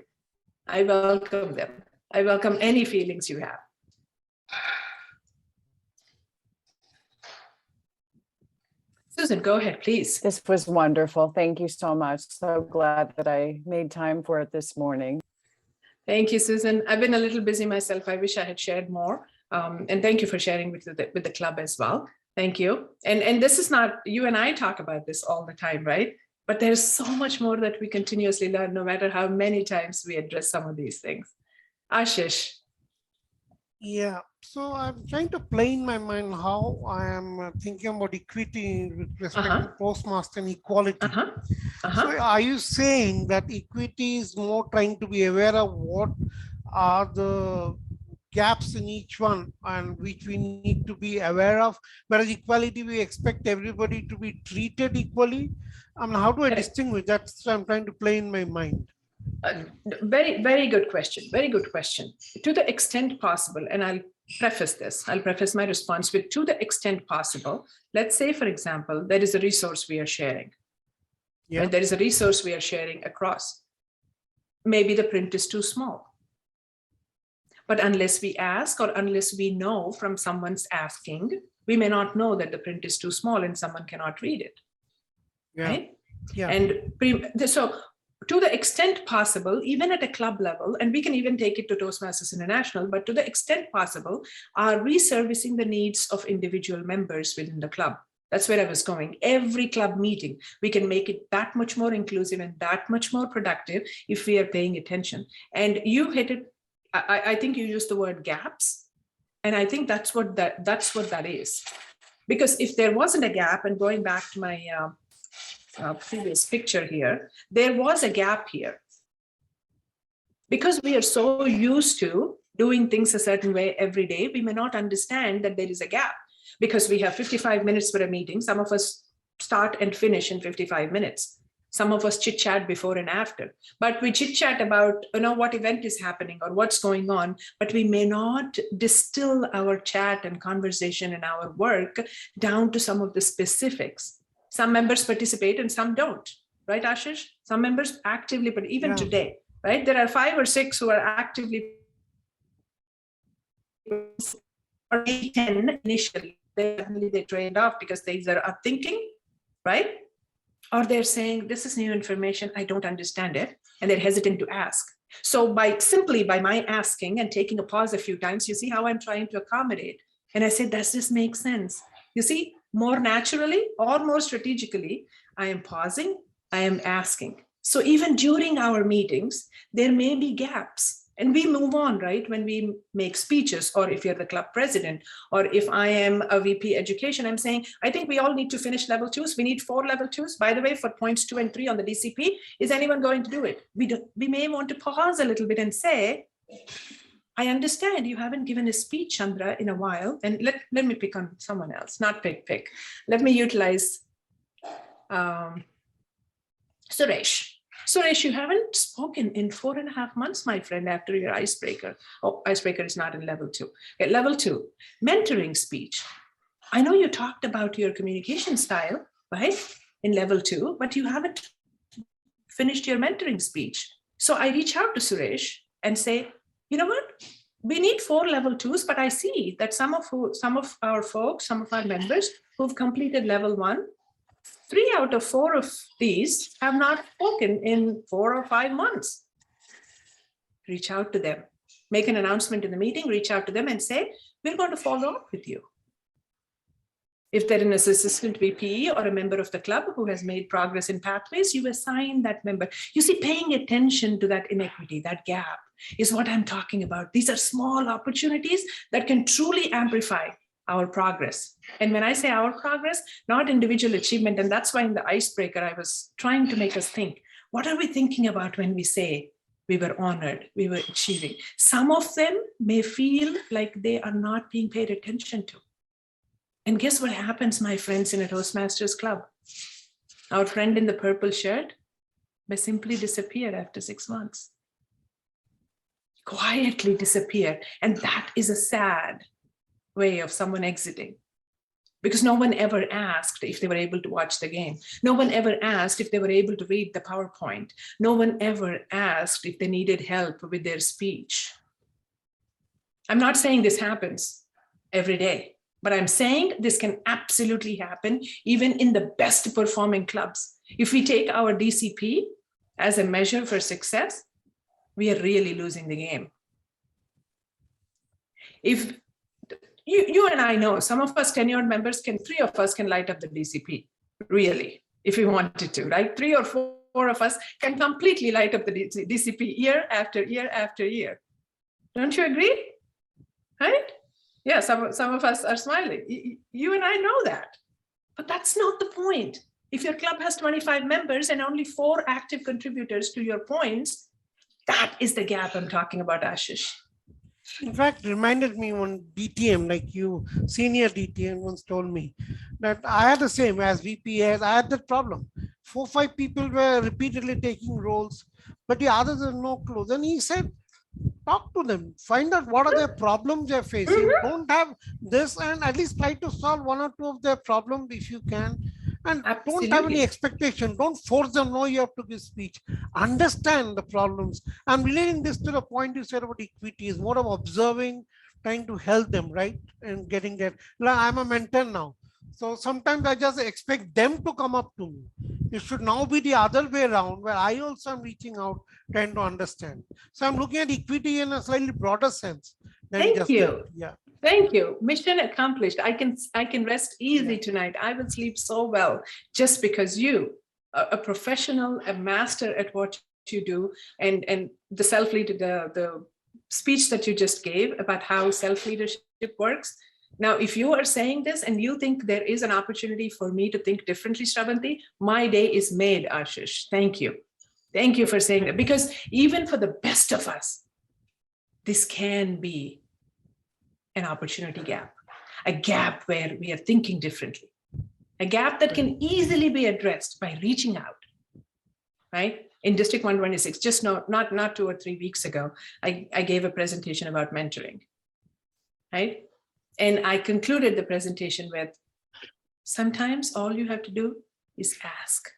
[SPEAKER 2] I welcome them. I welcome any feelings you have. Susan, go ahead, please.
[SPEAKER 4] This was wonderful. Thank you so much. So glad that I made time for it this morning.
[SPEAKER 2] Thank you, Susan. I've been a little busy myself. I wish I had shared more. And thank you for sharing with the club as well. Thank you. And this is not, you and I talk about this all the time, right? But there's so much more that we continuously learn, no matter how many times we address some of these things. Ashish.
[SPEAKER 3] Yeah, so I'm trying to play in my mind how I am thinking about equity with respect to Toastmaster and equality. So are you saying that equity is more trying to be aware of what are the gaps in each one and which we need to be aware of, whereas equality, we expect everybody to be treated equally? I mean, how do I distinguish? That's what I'm trying to play in my mind.
[SPEAKER 2] Very, very good question. Very good question. To the extent possible, and I'll preface my response with to the extent possible. Let's say, for example, there is a resource we are sharing. Yeah. Right? There is a resource we are sharing across. Maybe the print is too small. But unless we ask or unless we know from someone's asking, we may not know that the print is too small and someone cannot read it. Yeah. Right? Yeah. And so to the extent possible, even at a club level, and we can even take it to Toastmasters International, but to the extent possible, are reservicing the needs of individual members within the club. That's where I was going. Every club meeting, we can make it that much more inclusive and that much more productive if we are paying attention. And you hit it, I think you used the word gaps. And I think that's what that is. Because if there wasn't a gap, and going back to my previous picture here, there was a gap here. Because we are so used to doing things a certain way every day, we may not understand that there is a gap. Because we have 55 minutes for a meeting. Some of us start and finish in 55 minutes. Some of us chit chat before and after, but we chit chat about, what event is happening or what's going on, but we may not distill our chat and conversation and our work down to some of the specifics. Some members participate and some don't, right, Ashish? Some members actively, but even today, right? There are 5 or 6 who are actively, or 10 initially. They trained off because they either are thinking, right? Or they're saying, this is new information, I don't understand it, and they're hesitant to ask. So simply by my asking and taking a pause a few times, you see how I'm trying to accommodate. And I said, does this make sense? You see, more naturally or more strategically, I am pausing, I am asking. So even during our meetings, there may be gaps. And we move on, right? When we make speeches, or if you're the club president, or if I am a VP education, I'm saying, I think we all need to finish level 2s. We need 4 level 2s. By the way, for points 2 and 3 on the DCP, is anyone going to do it? We may want to pause a little bit and say, I understand you haven't given a speech, Chandra, in a while. And let me pick on someone else, not pick. Let me utilize Suresh. Suresh, you haven't spoken in 4.5 months, my friend, after your icebreaker. Oh, icebreaker is not in level 2. Okay, level 2, mentoring speech. I know you talked about your communication style, right, in level 2, but you haven't finished your mentoring speech. So I reach out to Suresh and say, you know what? We need 4 level 2s, but I see that some of our folks, some of our members who've completed level 1, 3 out of 4 of these have not spoken in 4 or 5 months. Reach out to them, make an announcement in the meeting, reach out to them and say, we're going to follow up with you. If they're an assistant VP or a member of the club who has made progress in pathways, you assign that member. You see, paying attention to that inequity, that gap is what I'm talking about. These are small opportunities that can truly amplify our progress. And when I say our progress, not individual achievement, and that's why in the icebreaker, I was trying to make us think, what are we thinking about when we say we were honored, we were achieving? Some of them may feel like they are not being paid attention to. And guess what happens, my friends, in a Toastmasters club? Our friend in the purple shirt may simply disappear after 6 months. Quietly disappear. And that is a sad way of someone exiting, because no one ever asked if they were able to watch the game. No one ever asked if they were able to read the PowerPoint. No one ever asked if they needed help with their speech. I'm not saying this happens every day, but I'm saying this can absolutely happen even in the best performing clubs. If we take our DCP as a measure for success, we are really losing the game. If you and I know, some of us tenured members 3 of us can light up the DCP, really, if we wanted to, right? 3 or 4 of us can completely light up the DCP year after year after year. Don't you agree? Right? Yeah, some of us are smiling. You and I know that, but that's not the point. If your club has 25 members and only 4 active contributors to your points, that is the gap I'm talking about, Ashish.
[SPEAKER 3] In fact, reminded me when DTM, like you, senior DTM once told me that I had the same as VPS. I had that problem. 4 or 5 people were repeatedly taking roles, but the others had no clue. Then he said, talk to them, find out what are their problems they're facing. Don't have this, and at least try to solve 1 or 2 of their problems if you can. And
[SPEAKER 2] Absolutely.
[SPEAKER 3] Don't have any expectation. Don't force them. No, you have to give speech. Understand the problems. I'm relating this to the point you said about equity. Is more of observing, trying to help them, right? And getting that. I'm a mentor now. So sometimes I just expect them to come up to me. It should now be the other way around, where I also am reaching out, trying to understand. So I'm looking at equity in a slightly broader sense.
[SPEAKER 2] Thank you.
[SPEAKER 3] Yeah.
[SPEAKER 2] Thank you. Mission accomplished. I can rest easy tonight. I will sleep so well just because you, a professional, a master at what you do, and the self-lead, the speech that you just gave about how self-leadership works. Now, if you are saying this and you think there is an opportunity for me to think differently, Sravanthi, my day is made, Ashish. Thank you. Thank you for saying that, because even for the best of us, this can be an opportunity gap, a gap where we are thinking differently, a gap that can easily be addressed by reaching out, right? In District 126, just not 2 or 3 weeks ago, I gave a presentation about mentoring, right? And I concluded the presentation with, sometimes all you have to do is ask,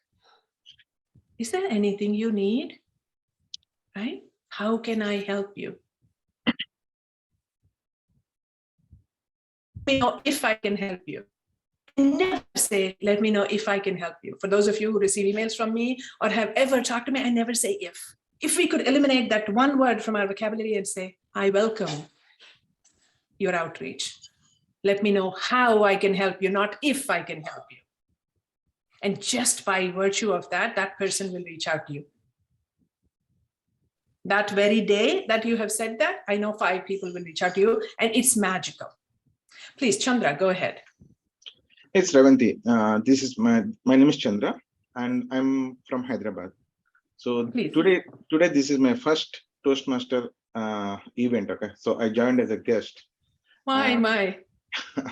[SPEAKER 2] is there anything you need, right? How can I help you? Let me know if I can help you. Never say, let me know if I can help you. For those of you who receive emails from me or have ever talked to me, I never say if. If we could eliminate that one word from our vocabulary and say, I welcome your outreach. Let me know how I can help you, not if I can help you. And just by virtue of that, that person will reach out to you. That very day that you have said that, I know 5 people will reach out to you, and it's magical. Please, Chandra, go ahead.
[SPEAKER 5] It's Sravanthi. This is my name is Chandra, and I'm from Hyderabad. So today this is my first Toastmaster event. Okay, so I joined as a guest.
[SPEAKER 2] My.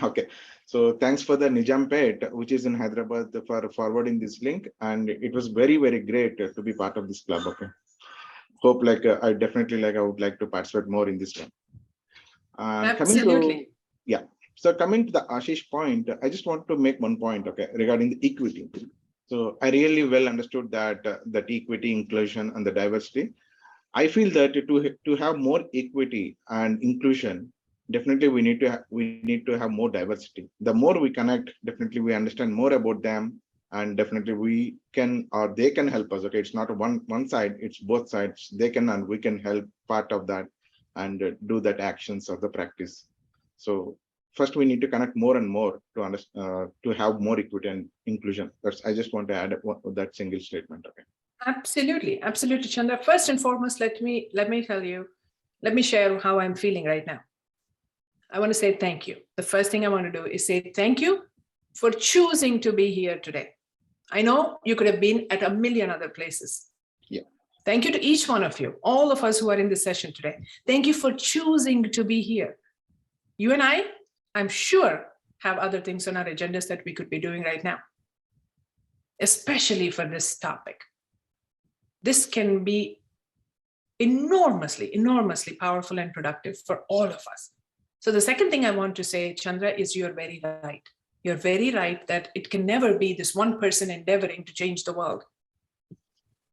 [SPEAKER 5] Okay, so thanks for the Nijampet, which is in Hyderabad, for forwarding this link, and it was very, very great to be part of this club. Okay, hope I definitely I would like to participate more in this one.
[SPEAKER 2] Absolutely.
[SPEAKER 5] So coming to the Ashish point, I just want to make one point, okay, regarding the equity. So I really well understood that that equity, inclusion, and the diversity. I feel that to have more equity and inclusion, definitely we need to have more diversity. The more we connect, definitely we understand more about them, and definitely we can, or they can help us. Okay, it's not one side; it's both sides. They can and we can help part of that and do that actions of the practice. So first, we need to connect more and more to have more equity and inclusion. I just want to add that single statement. Okay.
[SPEAKER 2] Absolutely, Chandra. First and foremost, let me share how I'm feeling right now. I want to say thank you. The first thing I want to do is say thank you for choosing to be here today. I know you could have been at a million other places.
[SPEAKER 5] Yeah.
[SPEAKER 2] Thank you to each one of you, all of us who are in this session today. Thank you for choosing to be here. You and I'm sure, have other things on our agendas that we could be doing right now, especially for this topic. This can be enormously powerful and productive for all of us. So the second thing I want to say, Chandra, is you're very right. You're very right that it can never be this one person endeavoring to change the world.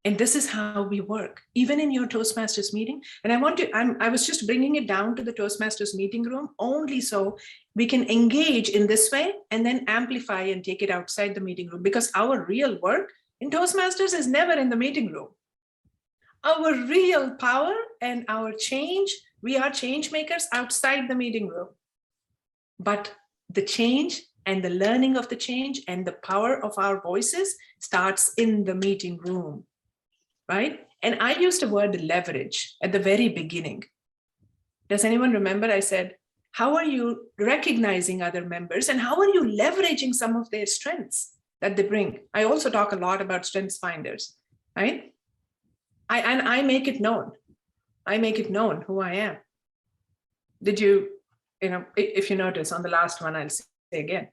[SPEAKER 2] And this is how we work, even in your Toastmasters meeting. And I was just bringing it down to the Toastmasters meeting room only so we can engage in this way and then amplify and take it outside the meeting room, because our real work in Toastmasters is never in the meeting room. Our real power and our change, we are change makers outside the meeting room. But the change and the learning of the change and the power of our voices starts in the meeting room. Right? And I used the word leverage at the very beginning. Does anyone remember I said, how are you recognizing other members and how are you leveraging some of their strengths that they bring? I also talk a lot about strengths finders, right? I make it known. I make it known who I am. Did you know, if you notice on the last one, I'll say again,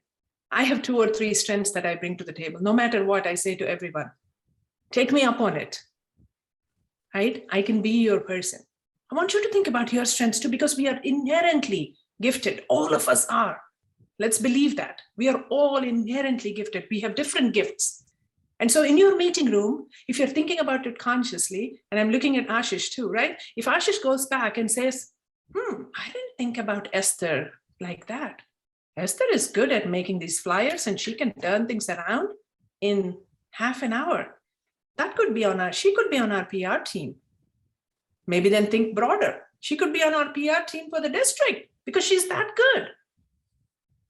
[SPEAKER 2] I have 2 or 3 strengths that I bring to the table. No matter what I say to everyone, take me up on it. Right? I can be your person. I want you to think about your strengths too, because we are inherently gifted. All of us are. Let's believe that. We are all inherently gifted. We have different gifts. And so in your meeting room, if you're thinking about it consciously, and I'm looking at Ashish too, right? If Ashish goes back and says, I didn't think about Esther like that. Esther is good at making these flyers and she can turn things around in half an hour. That could be she could be on our PR team. Maybe then think broader. She could be on our PR team for the district because she's that good.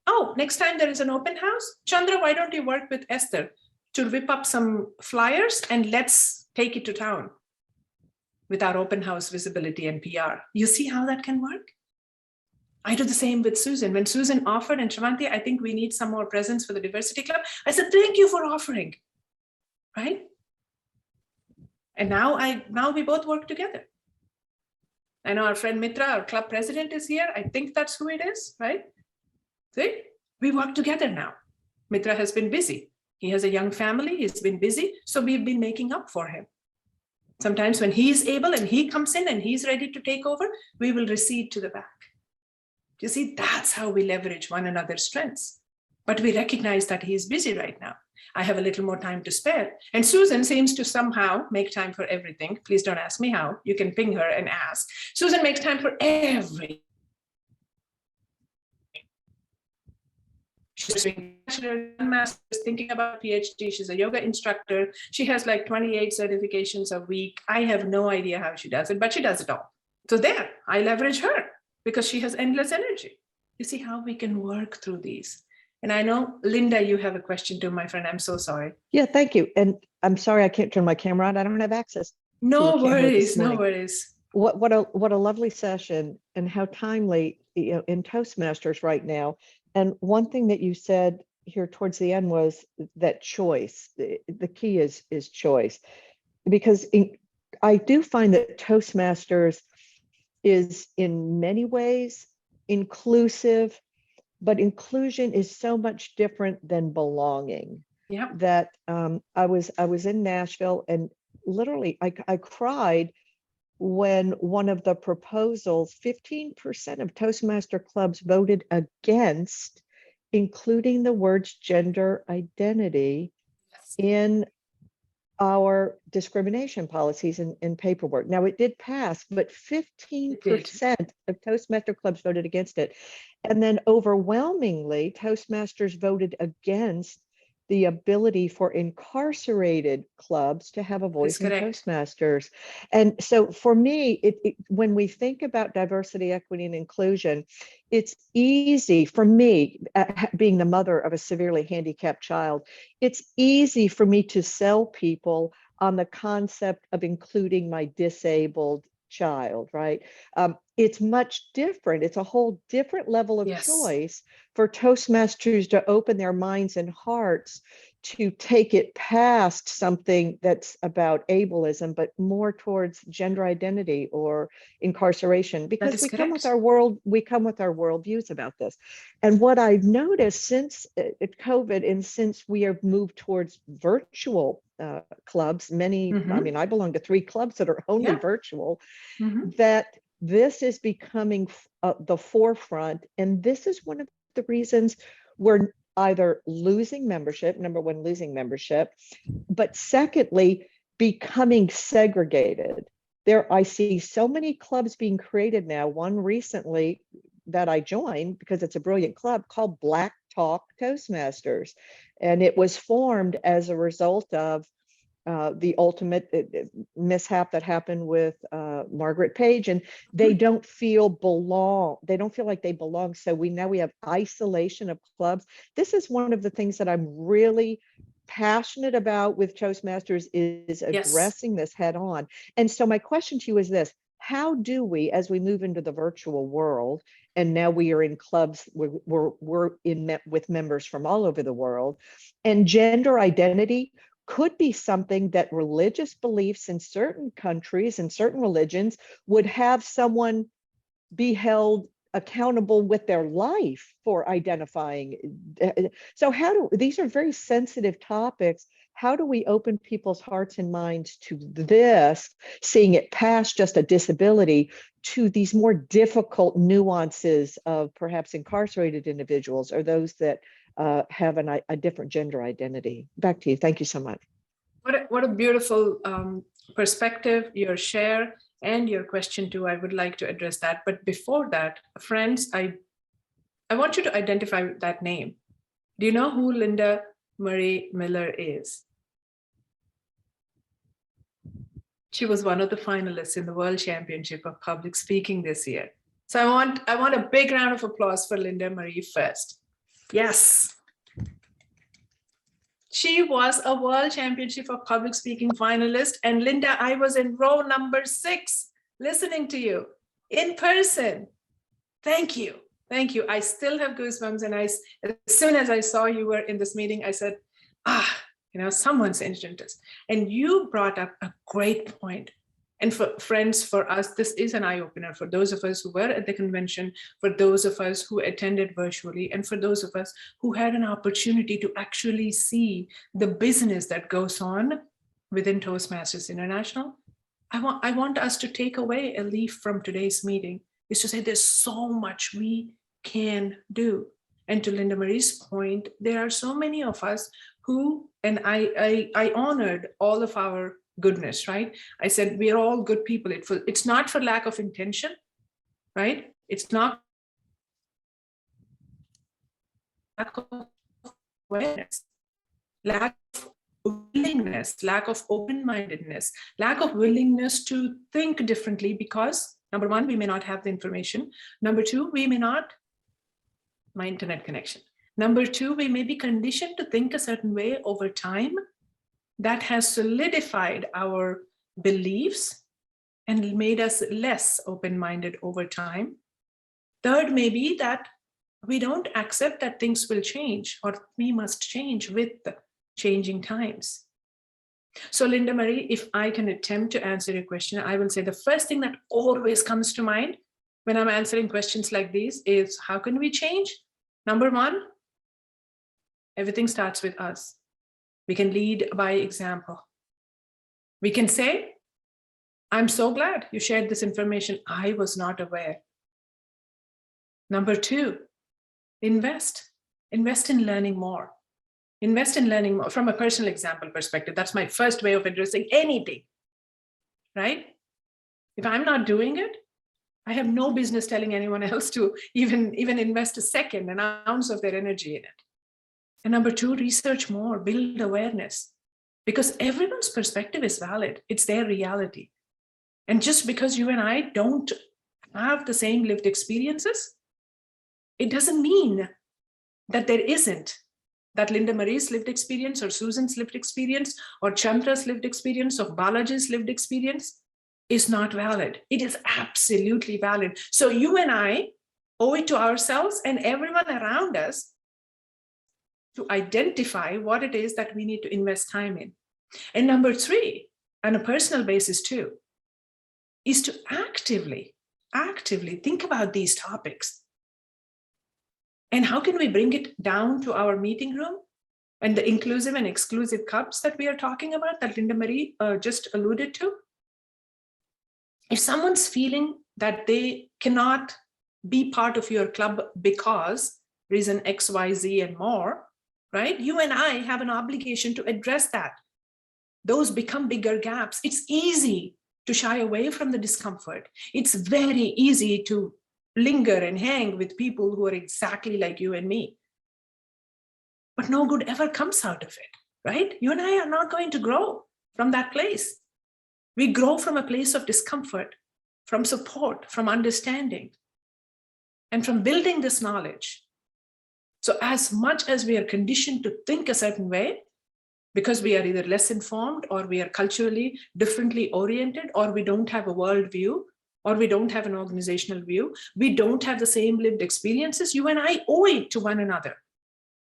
[SPEAKER 2] Oh, next time there is an open house, Chandra, why don't you work with Esther to whip up some flyers and let's take it to town with our open house visibility and PR. You see how that can work? I do the same with Susan. When Susan offered, and Sravanthi, I think we need some more presence for the diversity club. I said, thank you for offering, right? And now we both work together. I know our friend Mitra, our club president, is here. I think that's who it is, right? See, we work together now. Mitra has been busy. He has a young family. He's been busy. So we've been making up for him. Sometimes when he's able and he comes in and he's ready to take over, we will recede to the back. You see, that's how we leverage one another's strengths. But we recognize that he's busy right now. I have a little more time to spare. And Susan seems to somehow make time for everything. Please don't ask me how. You can ping her and ask. Susan makes time for everything. She's doing bachelor's and master's, thinking about PhD. She's a yoga instructor. She has like 28 certifications a week. I have no idea how she does it, but she does it all. So there, I leverage her because she has endless energy. You see how we can work through these. And I know, Linda, you have a question too, my friend. I'm so sorry.
[SPEAKER 6] Yeah, thank you. And I'm sorry I can't turn my camera on. I don't have access.
[SPEAKER 2] No
[SPEAKER 6] look at her this
[SPEAKER 2] worries, no
[SPEAKER 6] morning.
[SPEAKER 2] worries.
[SPEAKER 6] What a lovely session, and how timely, in Toastmasters right now. And one thing that you said here towards the end was that choice. The key is choice, because I do find that Toastmasters is in many ways inclusive, but inclusion is so much different than belonging.
[SPEAKER 2] Yeah.
[SPEAKER 6] That I was in Nashville, and literally I cried when one of the proposals, 15% of Toastmaster clubs voted against including the words gender identity in our discrimination policies and paperwork. Now, it did pass, but 15% of Toastmaster clubs voted against it. And then overwhelmingly, Toastmasters voted against the ability for incarcerated clubs to have a voice in Toastmasters. And so for me, when we think about diversity, equity, and inclusion, it's easy for me, being the mother of a severely handicapped child, it's easy for me to sell people on the concept of including my disabled child, right? It's much different. It's a whole different level of choice for Toastmasters to open their minds and hearts to take it past something that's about ableism, but more towards gender identity or incarceration, because we come with our worldviews about this. And what I've noticed since COVID, and since we have moved towards virtual clubs, many, I mean, I belong to 3 clubs that are only virtual, that this is becoming the forefront. And this is one of the reasons we're either losing membership, number one, losing membership, but secondly, becoming segregated. I see so many clubs being created now. One recently that I joined, because it's a brilliant club, called Black Talk Toastmasters. And it was formed as a result of the ultimate mishap that happened with Margaret Page, and they don't feel like they belong. So now we have isolation of clubs. This is one of the things that I'm really passionate about with Toastmasters, is addressing this head on. And so my question to you is this: how do we, as we move into the virtual world, and now we are in clubs, we're with members from all over the world, and gender identity could be something that religious beliefs in certain countries and certain religions would have someone be held accountable with their life for identifying. So these are very sensitive topics. How do we open people's hearts and minds to this, seeing it past just a disability, to these more difficult nuances of perhaps incarcerated individuals or those that have a different gender identity? Back to you. Thank you so much.
[SPEAKER 2] What a beautiful perspective, your share, and your question too. I would like to address that. But before that, friends, I want you to identify that name. Do you know who Linda Marie Miller is? She was one of the finalists in the World Championship of Public Speaking this year. So I want a big round of applause for Linda Marie first. Yes. She was a World Championship of Public Speaking finalist. And Linda, I was in row number 6, listening to you in person. Thank you. Thank you. I still have goosebumps. And as soon as I saw you were in this meeting, I said, someone's injured us. And you brought up a great point. And for friends, for us, this is an eye-opener for those of us who were at the convention, for those of us who attended virtually, and for those of us who had an opportunity to actually see the business that goes on within Toastmasters International. I want us to take away a leaf from today's meeting, is to say there's so much we can do. And to Linda Marie's point, there are so many of us who, and I honored all of our goodness, right? I said, we are all good people. It's not for lack of intention, right? It's not lack of awareness, lack of willingness, lack of open-mindedness, lack of willingness to think differently, because number one, we may not have the information. Number two, we may not, my internet connection. Number two, we may be conditioned to think a certain way over time that has solidified our beliefs and made us less open-minded over time. Third may be that we don't accept that things will change or we must change with the changing times. So Linda Marie, if I can attempt to answer your question, I will say the first thing that always comes to mind when I'm answering questions like these is, how can we change? Number one, everything starts with us. We can lead by example. We can say, I'm so glad you shared this information. I was not aware. Number two, invest in learning more. Invest in learning more from a personal example perspective. That's my first way of addressing anything, right? If I'm not doing it, I have no business telling anyone else to even invest a second, an ounce of their energy in it. And number two, research more, build awareness, because everyone's perspective is valid. It's their reality. And just because you and I don't have the same lived experiences, it doesn't mean that there isn't that Linda Marie's lived experience or Susan's lived experience or Chandra's lived experience or Balaji's lived experience is not valid. It is absolutely valid. So you and I owe it to ourselves and everyone around us to identify what it is that we need to invest time in. And number three, on a personal basis too, is to actively think about these topics. And how can we bring it down to our meeting room and the inclusive and exclusive cups that we are talking about that Linda Marie just alluded to? If someone's feeling that they cannot be part of your club because reason X, Y, Z and more, right? You and I have an obligation to address that. Those become bigger gaps. It's easy to shy away from the discomfort. It's very easy to linger and hang with people who are exactly like you and me. But no good ever comes out of it, right? You and I are not going to grow from that place. We grow from a place of discomfort, from support, from understanding, and from building this knowledge. So as much as we are conditioned to think a certain way, because we are either less informed or we are culturally differently oriented, or we don't have a world view, or we don't have an organizational view, we don't have the same lived experiences, you and I owe it to one another.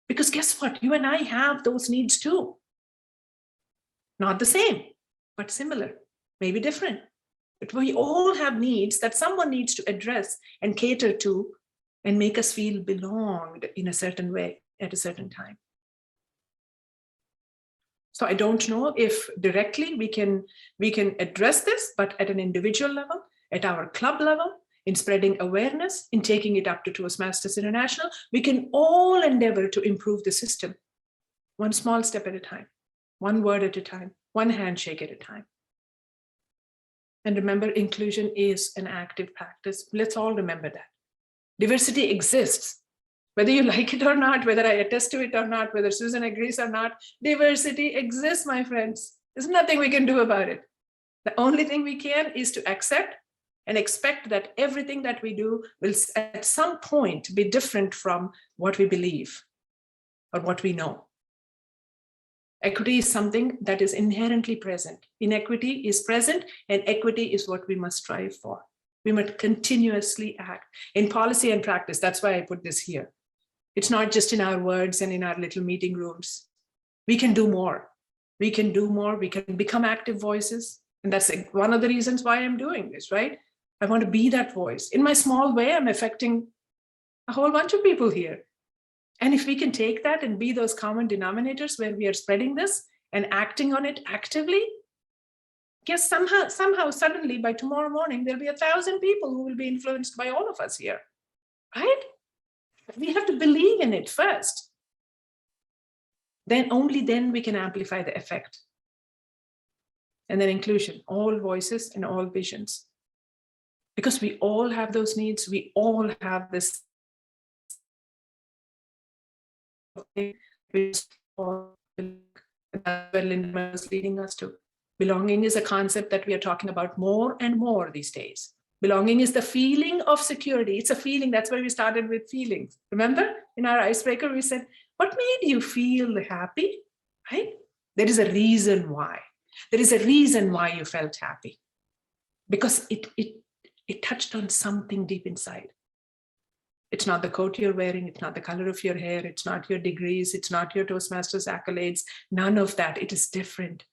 [SPEAKER 2] Because guess what? You and I have those needs too. Not the same, but similar, maybe different. But we all have needs that someone needs to address and cater to and make us feel belonged in a certain way at a certain time. So I don't know if directly we can address this, but at an individual level, at our club level, in spreading awareness, in taking it up to Toastmasters International, we can all endeavor to improve the system, one small step at a time, one word at a time, one handshake at a time. And remember, inclusion is an active practice. Let's all remember that. Diversity exists. Whether you like it or not, whether I attest to it or not, whether Susan agrees or not, diversity exists, my friends. There's nothing we can do about it. The only thing we can is to accept and expect that everything that we do will at some point be different from what we believe or what we know. Equity is something that is inherently present. Inequity is present, and equity is what we must strive for. We must continuously act in policy and practice. That's why I put this here. It's not just in our words and in our little meeting rooms. We can do more. We can do more. We can become active voices. And that's one of the reasons why I'm doing this, right? I want to be that voice. In my small way, I'm affecting a whole bunch of people here. And if we can take that and be those common denominators where we are spreading this and acting on it actively, guess somehow, suddenly by tomorrow morning, there'll be 1,000 people who will be influenced by all of us here, right? We have to believe in it first. Then only then we can amplify the effect. And then inclusion, all voices and all visions. Because we all have those needs, we all have this where Linda is leading us to. Belonging is a concept that we are talking about more and more these days. Belonging is the feeling of security. It's a feeling. That's why we started with feelings. Remember, in our icebreaker, we said, what made you feel happy, right? There is a reason why. There is a reason why you felt happy, because it touched on something deep inside. It's not the coat you're wearing. It's not the color of your hair. It's not your degrees. It's not your Toastmasters accolades. None of that. It is different.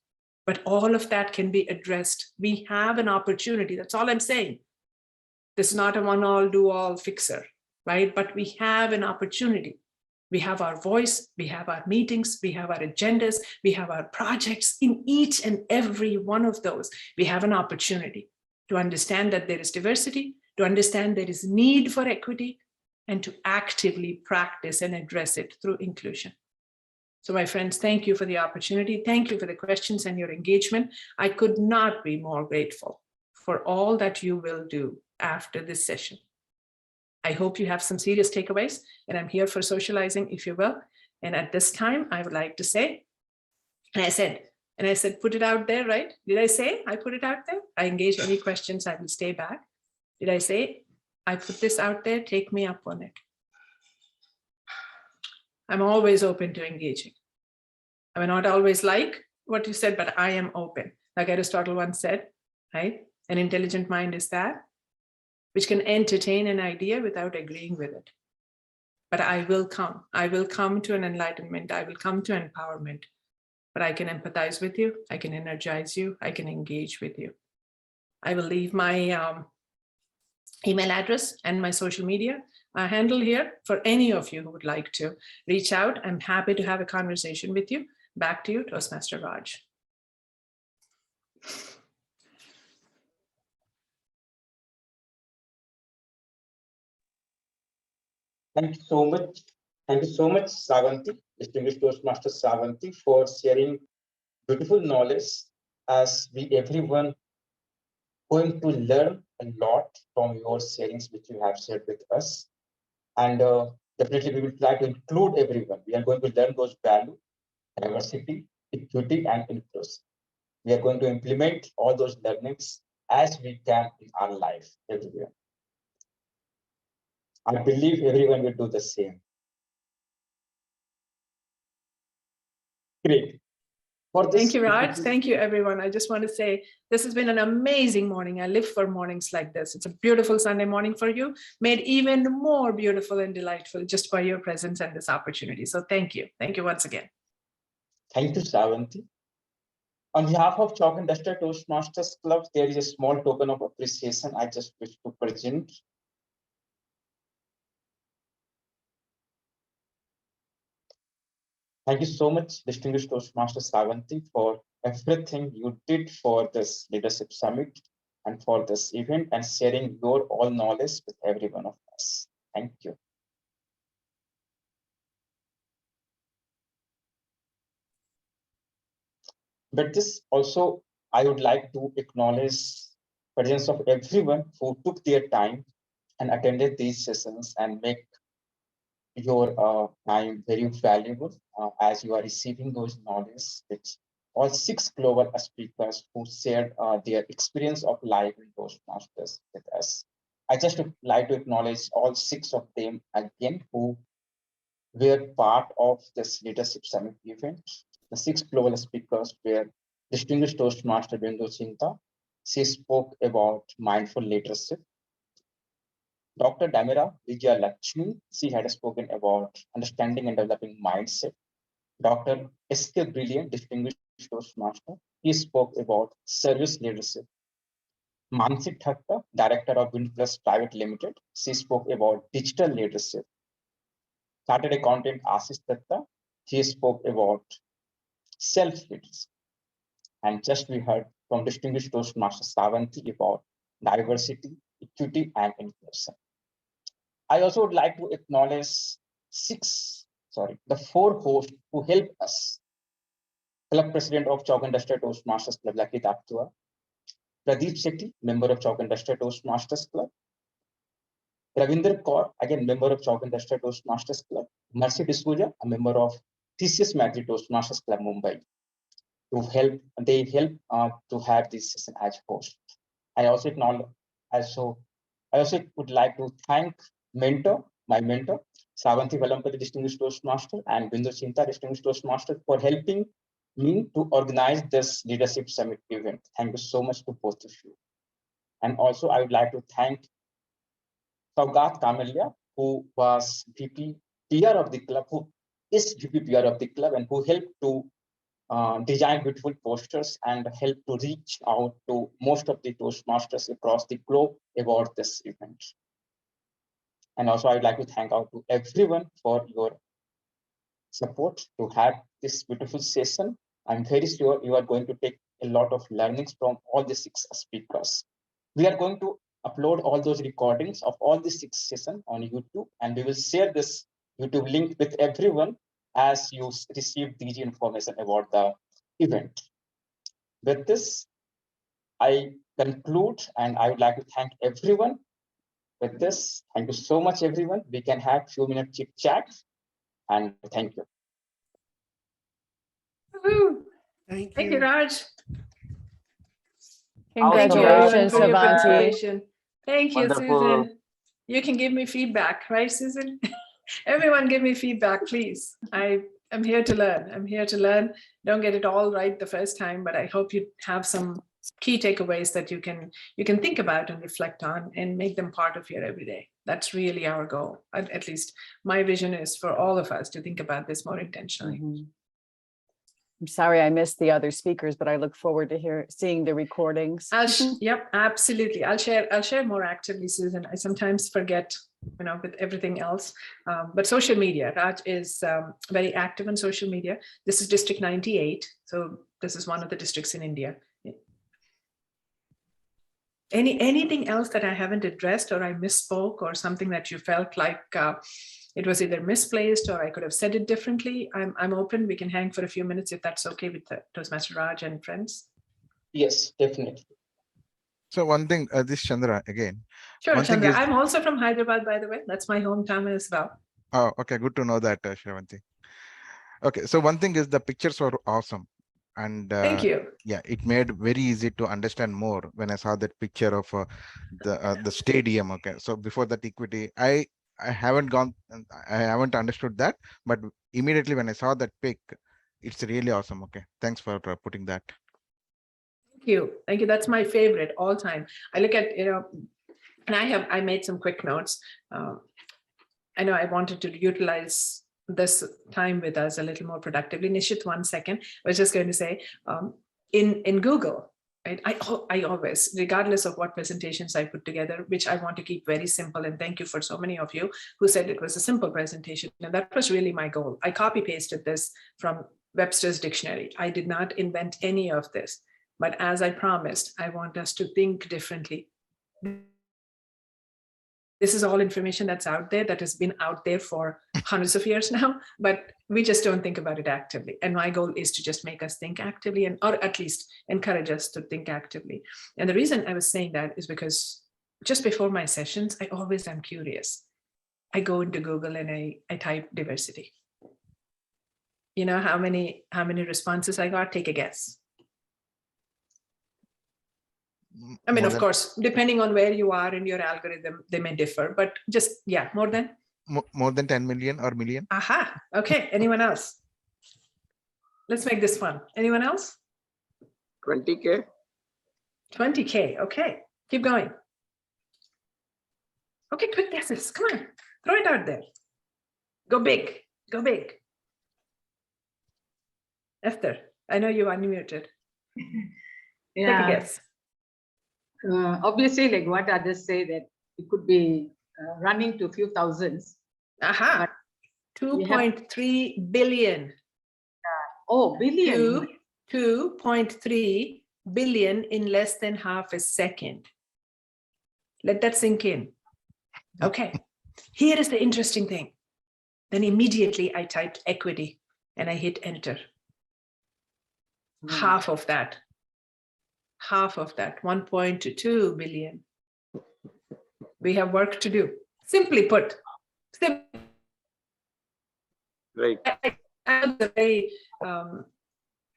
[SPEAKER 2] But all of that can be addressed. We have an opportunity. That's all I'm saying. This is not a one-all, do-all fixer, right? But we have an opportunity. We have our voice, we have our meetings, we have our agendas, we have our projects. In each and every one of those, we have an opportunity to understand that there is diversity, to understand there is need for equity, and to actively practice and address it through inclusion. So my friends, thank you for the opportunity. Thank you for the questions and your engagement. I could not be more grateful for all that you will do after this session. I hope you have some serious takeaways, and I'm here for socializing, if you will. And at this time, I would like to say, and I said, put it out there, right? Did I say I put it out there? I engage any questions, I will stay back. Did I say, I put this out there, take me up on it? I'm always open to engaging. I may not always like what you said, but I am open. Like Aristotle once said, right? An intelligent mind is that which can entertain an idea without agreeing with it. But I will come to an enlightenment. I will come to empowerment, but I can empathize with you. I can energize you. I can engage with you. I will leave my email address and my social media handle here for any of you who would like to reach out. I'm happy to have a conversation with you. Back to you, Toastmaster Raj.
[SPEAKER 1] Thank you so much. Thank you so much, Sravanthi, distinguished Toastmaster Sravanthi, for sharing beautiful knowledge, as we everyone going to learn a lot from your sharings which you have shared with us. And definitely we will try to include everyone. We are going to learn those values, diversity, equity, and inclusion. We are going to implement all those learnings as we can in our life everywhere. I believe everyone will do the same. Great.
[SPEAKER 2] Thank you, Raj. Thank you, everyone. I just want to say this has been an amazing morning. I live for mornings like this. It's a beautiful Sunday morning for you, made even more beautiful and delightful just by your presence and this opportunity. So thank you. Thank you once again.
[SPEAKER 1] Thank you, Sravanthi. On behalf of Chalk and Duster Toastmasters Club, there is a small token of appreciation I just wish to present. Thank you so much, distinguished Toastmaster Sravanthi, for everything you did for this Leadership Summit and for this event and sharing your all knowledge with every one of us. Thank you. But this also, I would like to acknowledge the presence of everyone who took their time and attended these sessions and make your time very valuable as you are receiving those knowledge, which all 6 global speakers who shared their experience of life in Toastmasters with us. I just would like to acknowledge all 6 of them again who were part of this Leadership Summit event. The 6 global speakers were distinguished Toastmaster Bindu Chinta. She spoke about mindful leadership. Dr. Damira Vijaya Lakshmi, she had spoken about understanding and developing mindset. Dr. S.K. Brilliant, distinguished Toastmaster, he spoke about service leadership. Mansi Thakkar, director of WinPlus Private Limited, she spoke about digital leadership. Chartered accountant Ashish Datta, he spoke about self-leadership. And just we heard from distinguished Toastmaster Sravanthi about diversity, equity, and inclusion. I also would like to acknowledge the 4 hosts who helped us. Club President of Chalk and Duster Toastmasters Club, Lakit Aptua. Pradeep Shetty, member of Chalk and Duster Toastmasters Club. Ravinder Kaur, again, member of Chalk and Duster Toastmasters Club. Mercy D'Souza, a member of TCS Magic Toastmasters Club, Mumbai. They help to have this session as host. I also would like to thank my mentor, Sravanthi Vallampati, distinguished Toastmaster, and Bindu Chinta, distinguished Toastmaster, for helping me to organize this Leadership Summit event. Thank you so much to both of you. And also, I would like to thank Saugat Kamelia, who was VP PR of the club, who is VP PR of the club, and who helped to design beautiful posters and help to reach out to most of the Toastmasters across the globe about this event. And also, I'd like to thank out to everyone for your support to have this beautiful session. I'm very sure you are going to take a lot of learnings from all the 6 speakers. We are going to upload all those recordings of all the 6 sessions on YouTube, and we will share this YouTube link with everyone as you receive these information about the event. With this, I conclude, and I would like to thank everyone. With this, thank you so much, everyone. We can have a few minutes chit chat, and thank you.
[SPEAKER 2] Thank you, Raj.
[SPEAKER 4] Congratulations,
[SPEAKER 2] Thank you,
[SPEAKER 4] Sravanthi.
[SPEAKER 2] Thank you, Susan. You can give me feedback, right, Susan? Everyone give me feedback, please. I'm here to learn. I'm here to learn. Don't get it all right the first time, but I hope you have some key takeaways that you can think about and reflect on and make them part of your everyday. That's really our goal. At least my vision is for all of us to think about this more intentionally.
[SPEAKER 4] Mm-hmm. I'm sorry I missed the other speakers, but I look forward to seeing the recordings.
[SPEAKER 2] Yep, absolutely. I'll share more actively, Susan. I sometimes forget, with everything else. But social media, Raj is very active on social media. This is District 98. So this is one of the districts in India. Anything else that I haven't addressed or I misspoke or something that you felt like it was either misplaced or I could have said it differently? I'm open. We can hang for a few minutes if that's okay with Toastmaster Raj and friends.
[SPEAKER 1] Yes, definitely.
[SPEAKER 7] So one thing, this Chandra again.
[SPEAKER 2] Sure, Chandra. I'm also from Hyderabad, by the way. That's my hometown as well.
[SPEAKER 7] Oh, okay. Good to know that, Sravanthi. Okay, so one thing is the pictures were awesome. And
[SPEAKER 2] thank you.
[SPEAKER 7] Yeah, it made very easy to understand more when I saw that picture of the stadium. Okay, so before that equity, I haven't understood that, but immediately when I saw that pic, it's really awesome. Okay, thanks for putting that.
[SPEAKER 2] Thank you. That's my favorite all time. I look at, and I made some quick notes. I know I wanted to utilize this time with us a little more productively. Nishit, 1 second. I was just going to say, in Google, right, I always, regardless of what presentations I put together, which I want to keep very simple, and thank you for so many of you who said it was a simple presentation, and that was really my goal. I copy pasted this from Webster's dictionary. I did not invent any of this, but as I promised, I want us to think differently. This is all information that's out there, that has been out there for hundreds of years now, but we just don't think about it actively. And my goal is to just make us think actively, or at least encourage us to think actively. And the reason I was saying that is because just before my sessions, I always am curious. I go into Google and I type diversity. You know how many responses I got? Take a guess. I mean, of course, depending on where you are in your algorithm, they may differ, but just, yeah, more than
[SPEAKER 7] 10 million or million.
[SPEAKER 2] Aha. Okay. Anyone else? Let's make this fun. Anyone else?
[SPEAKER 8] 20K.
[SPEAKER 2] 20K. Okay. Keep going. Okay. Quick guesses. Come on. Throw it out there. Go big. Go big. Esther, I know you unmuted.
[SPEAKER 9] Yeah.
[SPEAKER 2] Take a guess.
[SPEAKER 9] Obviously, like what others say, that it could be running to a few thousands.
[SPEAKER 2] Aha. 2.3 billion.
[SPEAKER 9] Oh, billion.
[SPEAKER 2] 2.3 billion in less than half a second. Let that sink in. Okay. Here is the interesting thing. Then immediately I typed equity and I hit enter. Half of that. 1.2 billion. We have work to do. Simply put,
[SPEAKER 8] Right.
[SPEAKER 2] A very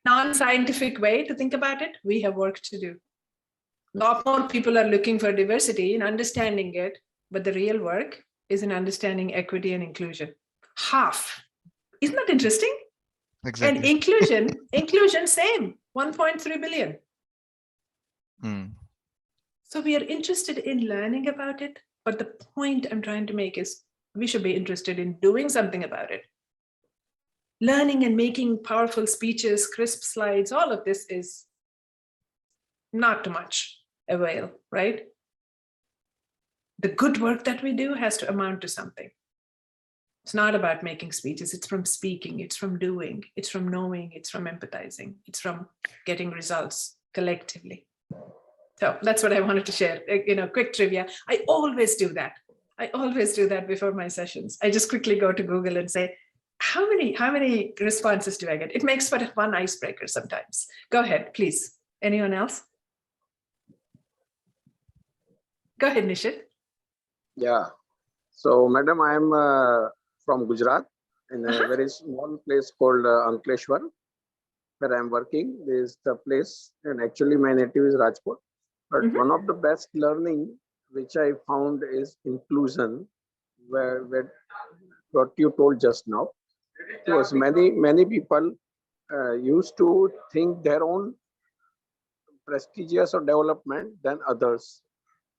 [SPEAKER 2] non-scientific way to think about it. We have work to do. A lot more people are looking for diversity and understanding it, but the real work is in understanding equity and inclusion. Half. Isn't that interesting?
[SPEAKER 7] Exactly.
[SPEAKER 2] And inclusion, same, 1.3 billion. So we are interested in learning about it. But the point I'm trying to make is we should be interested in doing something about it. Learning and making powerful speeches, crisp slides, all of this is not too much avail, right? The good work that we do has to amount to something. It's not about making speeches. It's from speaking. It's from doing. It's from knowing. It's from empathizing. It's from getting results collectively. So that's what I wanted to share. Quick trivia. I always do that. I always do that before my sessions. I just quickly go to Google and say, how many responses do I get? It makes for a fun icebreaker sometimes. Go ahead, please. Anyone else? Go ahead, Nishit.
[SPEAKER 8] Yeah. So, madam, I am from Gujarat in a very small place called Ankleshwar, where I am working. There is the place, and actually my native is Rajkot. But one of the best learning which I found is inclusion, where what you told just now. Because many people used to think their own prestigious or development than others.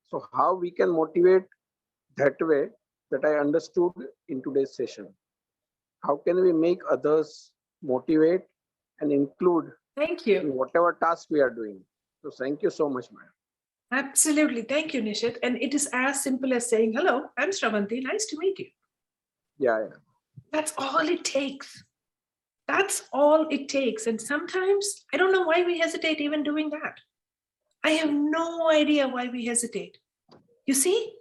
[SPEAKER 8] So how we can motivate that way, that I understood in today's session. How can we make others motivate and include
[SPEAKER 2] Thank you
[SPEAKER 8] in whatever task we are doing? So thank you so much, ma'am.
[SPEAKER 2] Absolutely. Thank you, Nishit. And it is as simple as saying, hello, I'm Sravanthi. Nice to meet you.
[SPEAKER 8] Yeah.
[SPEAKER 2] That's all it takes. That's all it takes. And sometimes I don't know why we hesitate even doing that. I have no idea why we hesitate. You see,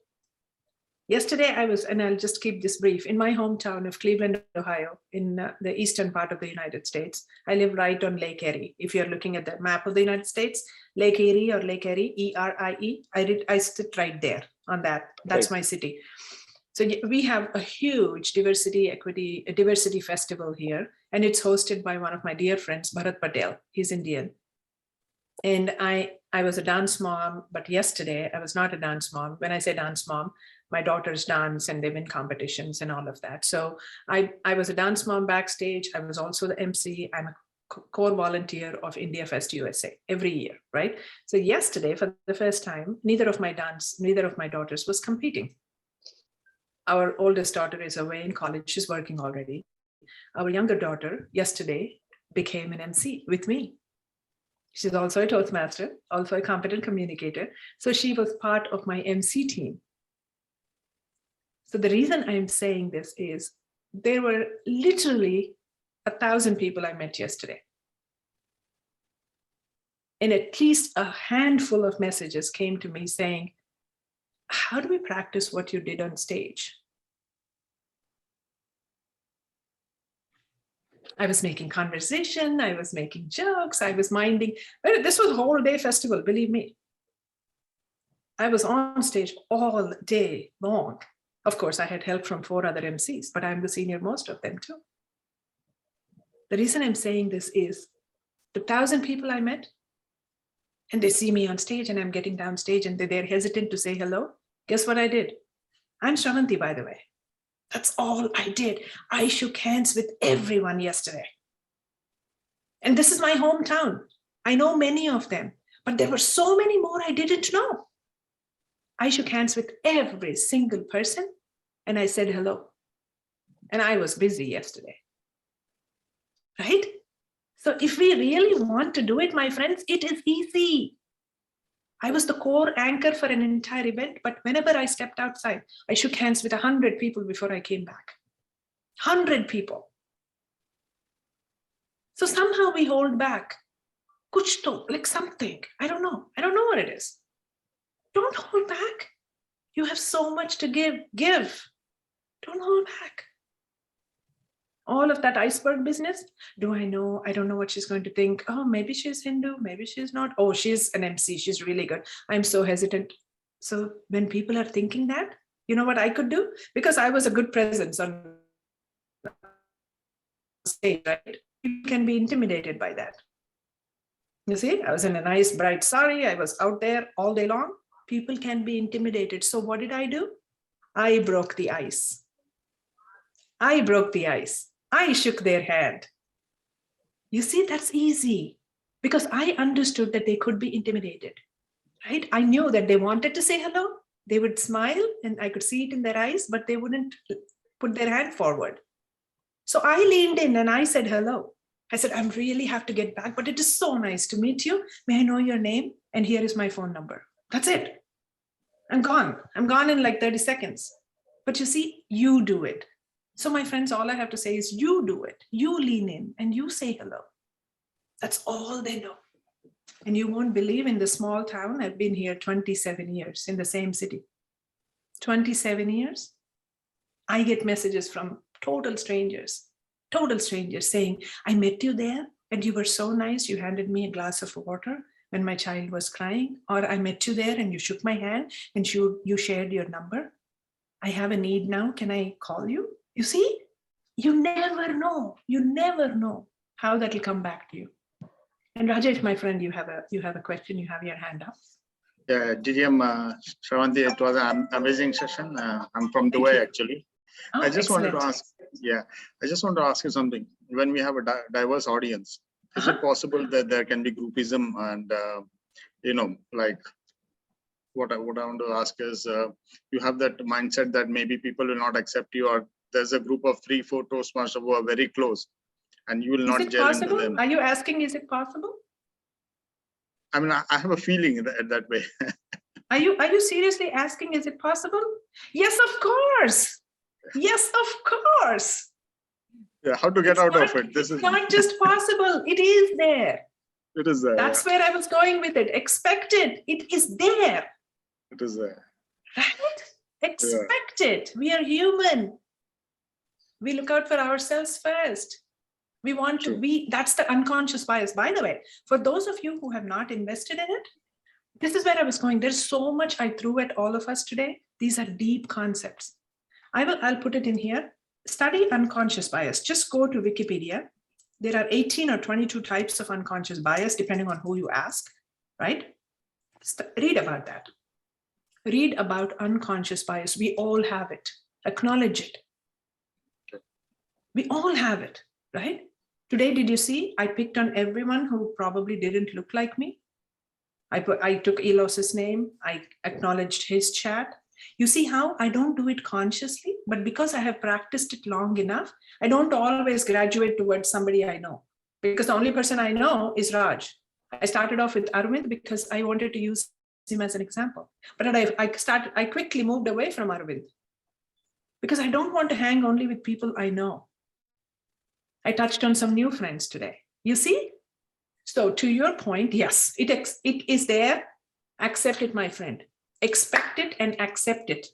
[SPEAKER 2] yesterday I was, and I'll just keep this brief, in my hometown of Cleveland, Ohio, in the eastern part of the United States. I live right on Lake Erie. If you're looking at the map of the United States, Lake Erie or Lake Erie, E-R-I-E, I sit right there on that. That's my city. So we have a huge diversity festival here, and it's hosted by one of my dear friends, Bharat Patel. He's Indian. And I was a dance mom, but yesterday I was not a dance mom. When I say dance mom, my daughters dance and they win competitions and all of that. So I was a dance mom backstage. I was also the MC. I'm a core volunteer of India Fest USA every year, right? So yesterday, for the first time, neither of my daughters was competing. Our oldest daughter is away in college. She's working already. Our younger daughter yesterday became an MC with me. She's also a Toastmaster, also a competent communicator. So she was part of my MC team. So the reason I'm saying this is there were literally 1,000 people I met yesterday. And at least a handful of messages came to me saying, how do we practice what you did on stage? I was making conversation, I was making jokes, I was minding. This was a whole day festival, believe me. I was on stage all day long. Of course, I had help from 4 other MCs, but I'm the senior most of them too. The reason I'm saying this is the 1,000 people I met, and they see me on stage and I'm getting down stage and they're hesitant to say hello. Guess what I did? I'm Sravanthi, by the way. That's all I did. I shook hands with everyone yesterday. And this is my hometown. I know many of them, but there were so many more I didn't know. I shook hands with every single person and I said hello. And I was busy yesterday, right? So if we really want to do it, my friends, it is easy. I was the core anchor for an entire event, but whenever I stepped outside, I shook hands with 100 people before I came back. 100 people. So somehow we hold back. Kuch to, like something. I don't know what it is. Don't hold back. You have so much to give. Give. Don't hold back. All of that iceberg business. Do I know? I don't know what she's going to think. Oh, maybe she's Hindu. Maybe she's not. Oh, she's an MC. She's really good. I'm so hesitant. So when people are thinking that, you know what I could do? Because I was a good presence on stage, right? You can be intimidated by that. You see, I was in a nice bright sari. I was out there all day long. People can be intimidated. So what did I do? I broke the ice. I broke the ice. I shook their hand. You see, that's easy because I understood that they could be intimidated, right? I knew that they wanted to say hello. They would smile and I could see it in their eyes, but they wouldn't put their hand forward. So I leaned in and I said, hello. I said, I really have to get back, but it is so nice to meet you. May I know your name? And here is my phone number. That's it. I'm gone. I'm gone in like 30 seconds. But you see, you do it. So my friends, all I have to say is you do it. You lean in and you say hello. That's all they know. And you won't believe, in the small town, I've been here 27 years in the same city. 27 years. I get messages from total strangers saying, I met you there and you were so nice. You handed me a glass of water when my child was crying. Or I met you there and you shook my hand and you shared your number. I have a need now. Can I call you? You see, you never know. You never know how that will come back to you. And Rajesh, my friend, you have a question. You have your hand up.
[SPEAKER 10] Yeah, DTM, Sravanthi, it was an amazing session. I'm from Dubai, actually.
[SPEAKER 2] Oh,
[SPEAKER 10] I just wanted to
[SPEAKER 2] excellent.
[SPEAKER 10] ask, I just want to ask you something. When we have a diverse audience, is it possible that there can be groupism and, like what I want to ask is, you have that mindset that maybe people will not accept you, or there's a group of 3-4 Toastmasters who are very close and you will not gel into them.
[SPEAKER 2] Are you asking, is it possible?
[SPEAKER 10] I mean, I have a feeling that way.
[SPEAKER 2] Are you seriously asking, is it possible? Yes, of course. Yes, of course.
[SPEAKER 10] Yeah, how to get out of it? This is
[SPEAKER 2] not just possible. It is there.
[SPEAKER 10] It is there.
[SPEAKER 2] That's where I was going with it. Expect it. It is there.
[SPEAKER 10] It is there.
[SPEAKER 2] Right? Expect it. We are human. We look out for ourselves first. We want to be, that's the unconscious bias. By the way, for those of you who have not invested in it, this is where I was going. There's so much I threw at all of us today. These are deep concepts. I'll put it in here. Study unconscious bias. Just go to Wikipedia. There are 18 or 22 types of unconscious bias, depending on who you ask, right? Read about that. Read about unconscious bias. We all have it. Acknowledge it. We all have it, right? Today, did you see? I picked on everyone who probably didn't look like me. I took Elos's name. I acknowledged his chat. You see how I don't do it consciously, but because I have practiced it long enough, I don't always graduate towards somebody I know, because the only person I know is Raj. I started off with Arvind because I wanted to use him as an example, but I quickly moved away from Arvind because I don't want to hang only with people I know. I touched on some new friends today. You see? So to your point, yes, it is there. Accept it, my friend. Expect it and accept it.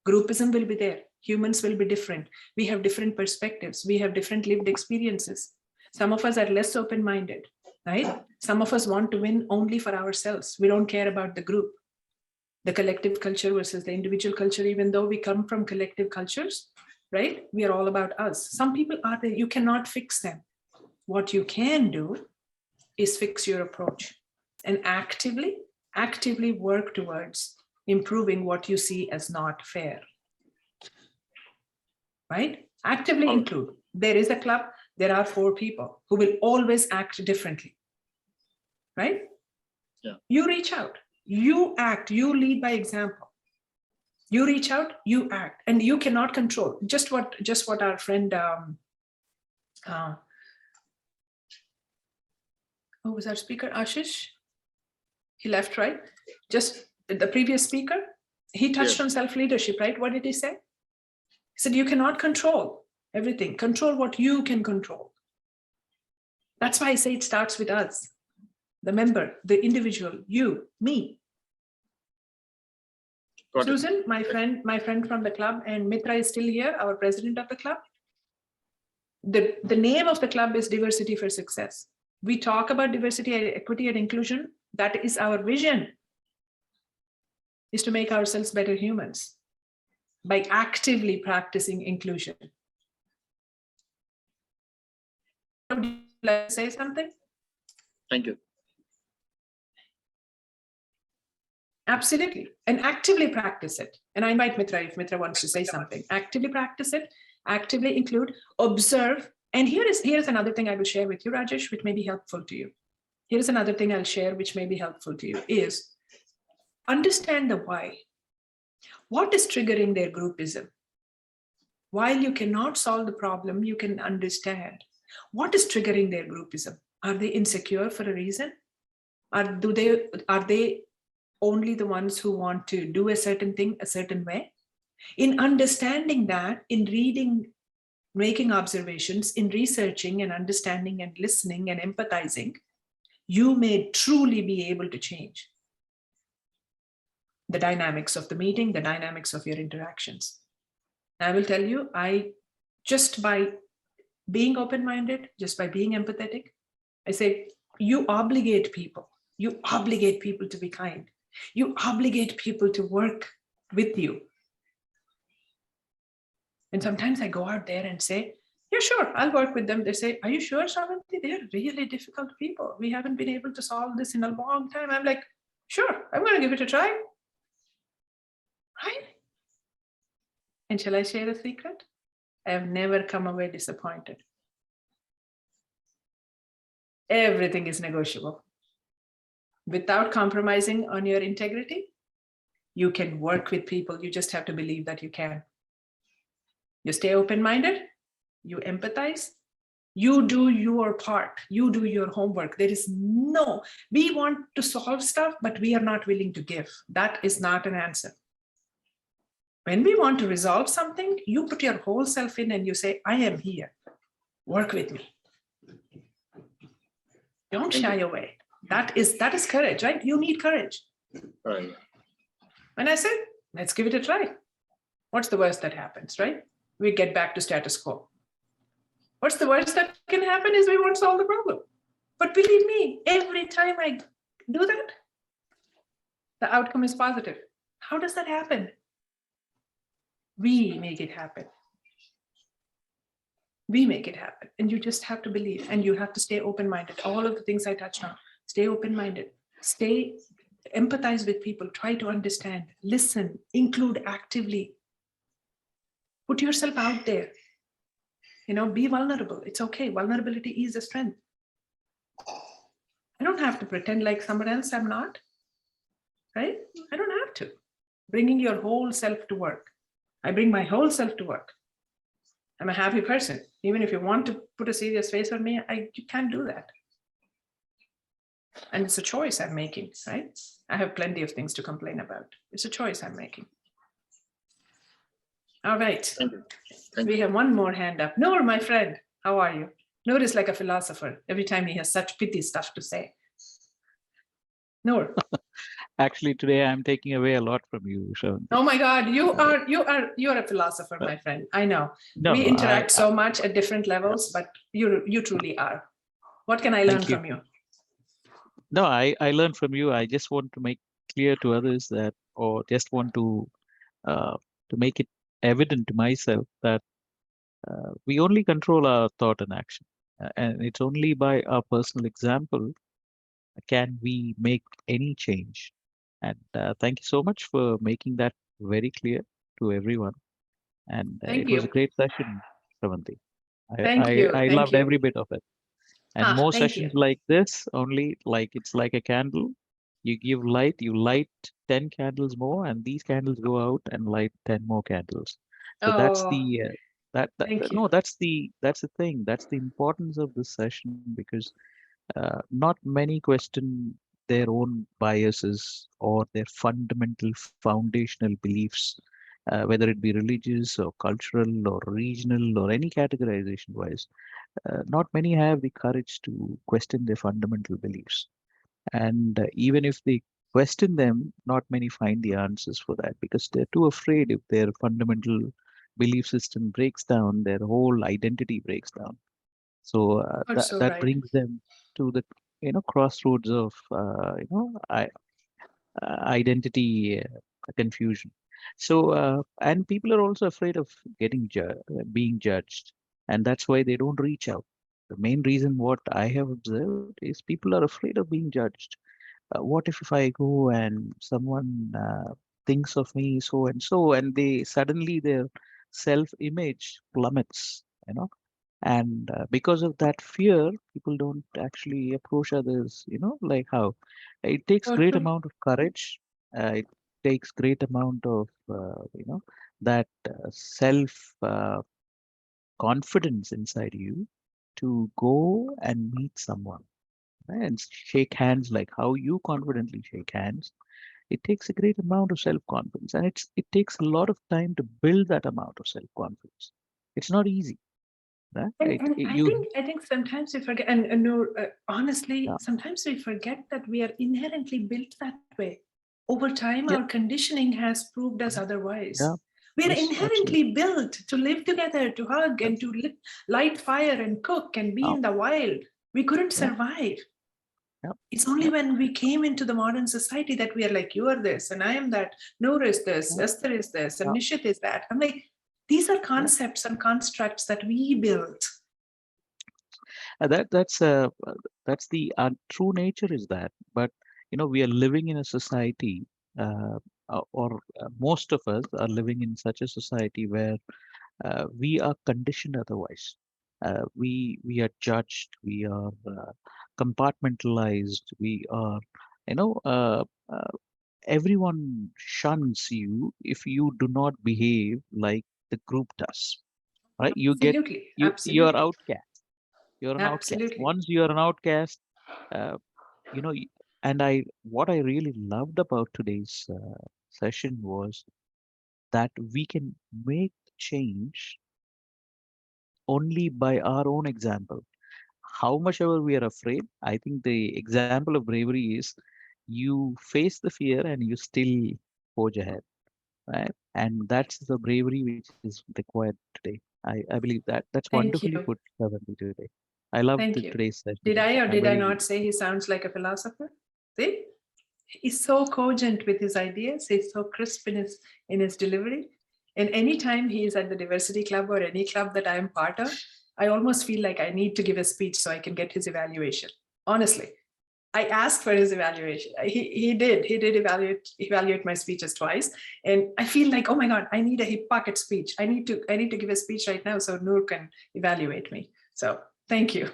[SPEAKER 2] Groupism will be there. Humans will be different. We have different perspectives. We have different lived experiences. Some of us are less open-minded, right? Some of us want to win only for ourselves. We don't care about the group. The collective culture versus the individual culture, even though we come from collective cultures, right? We are all about us. Some people are there, you cannot fix them. What you can do is fix your approach and actively work towards improving what you see as not fair, right? Actively include. There is a club, there are 4 people who will always act differently, right?
[SPEAKER 10] Yeah.
[SPEAKER 2] You reach out, you act, you lead by example. You reach out, you act, and you cannot control. Just what our friend, who was our speaker, Ashish? He left, right? Just the previous speaker, he touched on self-leadership, right? What did he say? He said, you cannot control everything. Control what you can control. That's why I say it starts with us, the member, the individual, you, me. Susan, my friend from the club, and Mitra is still here, our president of the club. The name of the club is Diversity for Success. We talk about diversity, equity, and inclusion. That is our vision, is to make ourselves better humans by actively practicing inclusion. Would you like to say something?
[SPEAKER 10] Thank you.
[SPEAKER 2] Absolutely. And actively practice it. And I invite Mitra, if Mitra wants to say something. Actively practice it, actively include, observe, And here's another thing I will share with you, Rajesh, which may be helpful to you. Here's another thing I'll share which may be helpful to you is understand the why. What is triggering their groupism? While you cannot solve the problem, you can understand what is triggering their groupism. Are they insecure for a reason? Are they only the ones who want to do a certain thing a certain way? In understanding that, in reading, making observations, in researching and understanding and listening and empathizing, you may truly be able to change the dynamics of the meeting, the dynamics of your interactions. I will tell you, just by being open-minded, just by being empathetic, I say, you obligate people to be kind. You obligate people to work with you. And sometimes I go out there and say, yeah, sure, I'll work with them. They say, are you sure, Sravanthi? They're really difficult people. We haven't been able to solve this in a long time. I'm like, sure, I'm going to give it a try. Right? And shall I share a secret? I have never come away disappointed. Everything is negotiable. Without compromising on your integrity, you can work with people. You just have to believe that you can. You stay open-minded, you empathize, you do your part, you do your homework. We want to solve stuff, but we are not willing to give. That is not an answer. When we want to resolve something, you put your whole self in and you say, I am here, work with me. Don't shy away. That is courage, right? You need courage.
[SPEAKER 10] Right.
[SPEAKER 2] When I said, let's give it a try. What's the worst that happens, right? We get back to status quo. What's the worst that can happen is we won't solve the problem. But believe me, every time I do that, the outcome is positive. How does that happen? We make it happen. We make it happen. And you just have to believe, and you have to stay open-minded. All of the things I touched on, stay open-minded, empathize with people, try to understand, listen, include actively. Put yourself out there. Be vulnerable. It's okay. Vulnerability is a strength. I don't have to pretend like someone else I'm not, right? I don't have to. Bringing your whole self to work. I bring my whole self to work. I'm a happy person. Even if you want to put a serious face on me, you can't do that. And it's a choice I'm making, right? I have plenty of things to complain about. It's a choice I'm making. All right.
[SPEAKER 10] Thank you.
[SPEAKER 2] We have one more hand up. Noor, my friend, how are you? Noor is like a philosopher. Every time he has such pithy stuff to say. Noor.
[SPEAKER 11] Actually, today I'm taking away a lot from you. So.
[SPEAKER 2] Oh my God, you're a philosopher, my friend. I know.
[SPEAKER 11] No,
[SPEAKER 2] we interact so much at different levels, but you truly are. What can I learn from you?
[SPEAKER 11] No, I learned from you. I just want to make clear to others that, or just want to make it evident to myself that we only control our thought and action. And it's only by our personal example can we make any change. And thank you so much for making that very clear to everyone. And it was a great session, Sravanthi. I loved every bit of it. And more sessions like this, only it's like a candle. You give light, you light 10 candles more, and these candles go out and light 10 more candles. So that's the that's the thing. That's the importance of this session, because not many question their own biases or their fundamental foundational beliefs, whether it be religious or cultural or regional or any categorization wise. Not many have the courage to question their fundamental beliefs. And even if they question them, not many find the answers for that, because they're too afraid if their fundamental belief system breaks down, their whole identity breaks down. So that brings them to the crossroads of identity confusion. So and people are also afraid of being judged, and that's why they don't reach out. The main reason what I have observed is people are afraid of being judged. What if I go and someone thinks of me so and so, and they suddenly their self-image plummets, And because of that fear, people don't actually approach others, like how it takes
[SPEAKER 2] So
[SPEAKER 11] great
[SPEAKER 2] true.
[SPEAKER 11] amount of courage. It takes great amount of, that self confidence inside you to go and meet someone, right, and shake hands like how you confidently shake hands. It takes a great amount of self-confidence, and it takes a lot of time to build that amount of self-confidence. It's not easy, right?
[SPEAKER 2] And I think sometimes we forget, and no, honestly,
[SPEAKER 11] Yeah,
[SPEAKER 2] sometimes we forget that we are inherently built that way. Over time,
[SPEAKER 11] yeah,
[SPEAKER 2] our conditioning has proved us otherwise.
[SPEAKER 11] yeah,
[SPEAKER 2] We are
[SPEAKER 11] yes, absolutely.
[SPEAKER 2] inherently built to live together, to hug,
[SPEAKER 11] Yeah,
[SPEAKER 2] and to light fire and cook and be
[SPEAKER 11] yeah,
[SPEAKER 2] in the wild. We couldn't
[SPEAKER 11] yeah,
[SPEAKER 2] survive.
[SPEAKER 11] yeah,
[SPEAKER 2] It's only
[SPEAKER 11] yeah,
[SPEAKER 2] when we came into the modern society that we are like, you are this, and I am that. Noor is this,
[SPEAKER 11] yeah,
[SPEAKER 2] Esther is this, and
[SPEAKER 11] yeah,
[SPEAKER 2] Nishit is that. I'm like, these are
[SPEAKER 11] yeah.
[SPEAKER 2] concepts and constructs that we built.
[SPEAKER 11] That's the true nature is that. But we are living in a society, or most of us are living in such a society where we are conditioned otherwise. We are judged. We are compartmentalized. We are, you know, uh, uh, everyone shuns you if you do not behave like the group does. Right?
[SPEAKER 2] Absolutely,
[SPEAKER 11] You are
[SPEAKER 2] absolutely,
[SPEAKER 11] outcast. You're an outcast.
[SPEAKER 2] absolutely.
[SPEAKER 11] Once you're an outcast, uh, you know, y- and what I really loved about today's session was that we can make change only by our own example. How much ever we are afraid, I think the example of bravery is you face the fear and you still forge ahead, right? And that's the bravery which is required today. I believe that's
[SPEAKER 2] Thank
[SPEAKER 11] wonderfully
[SPEAKER 2] you.
[SPEAKER 11] put, Sravanthi, today. I love
[SPEAKER 2] Thank you.
[SPEAKER 11] today's
[SPEAKER 2] Did
[SPEAKER 11] session.
[SPEAKER 2] I or
[SPEAKER 11] I'm
[SPEAKER 2] did I
[SPEAKER 11] very
[SPEAKER 2] not say he sounds like a philosopher? See? He's so cogent with his ideas. He's so crisp in his delivery. And anytime he is at the diversity club or any club that I am part of, I almost feel like I need to give a speech so I can get his evaluation. Honestly, I asked for his evaluation. He did evaluate my speeches twice, and I feel like, oh my god, I need a hip pocket speech. I need to give a speech right now so Noor can evaluate me. So thank you.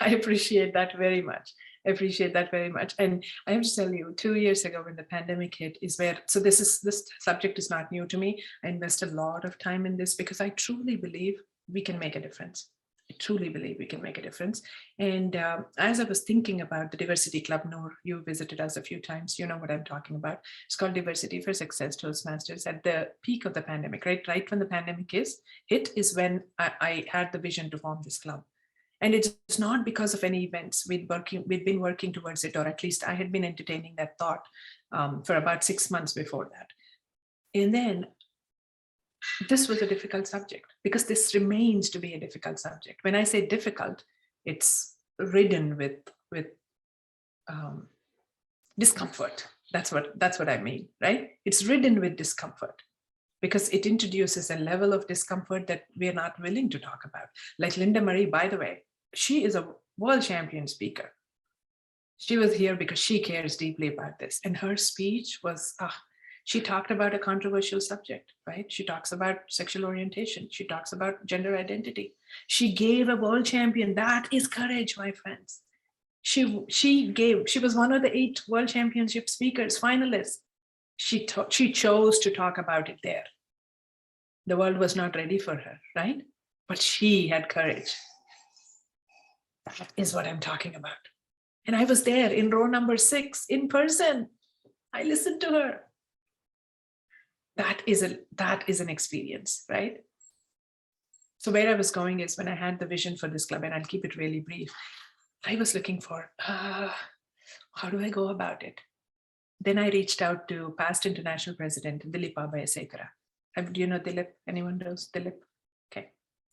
[SPEAKER 2] I appreciate that very much. I appreciate that very much. And I have to tell you, 2 years ago when the pandemic hit is where, so this subject is not new to me. I invest a lot of time in this because I truly believe we can make a difference. I truly believe we can make a difference. And as I was thinking about the Diversity Club, Noor, you visited us a few times. You know what I'm talking about. It's called Diversity for Success Toastmasters. At the peak of the pandemic, right when the pandemic hit is when I had the vision to form this club. And it's not because of any events. We'd been working towards it, or at least I had been entertaining that thought for about 6 months before that. And then this was a difficult subject because this remains to be a difficult subject. When I say difficult, it's ridden with discomfort. That's what I mean, right? It's ridden with discomfort because it introduces a level of discomfort that we're not willing to talk about. Like Linda Marie, by the way, she is a world champion speaker. She was here because she cares deeply about this. And her speech was, she talked about a controversial subject, right? She talks about sexual orientation. She talks about gender identity. She gave a world champion. That is courage, my friends. She was one of the 8 world championship speakers, finalists. She chose to talk about it there. The world was not ready for her, right? But she had courage. That is what I'm talking about. And I was there in row number 6 in person. I listened to her. That is an experience, right? So where I was going is when I had the vision for this club, and I'll keep it really brief, I was looking for, how do I go about it? Then I reached out to past international president, Dilip Abhayasekara. Do you know Dilip? Anyone knows Dilip? Okay.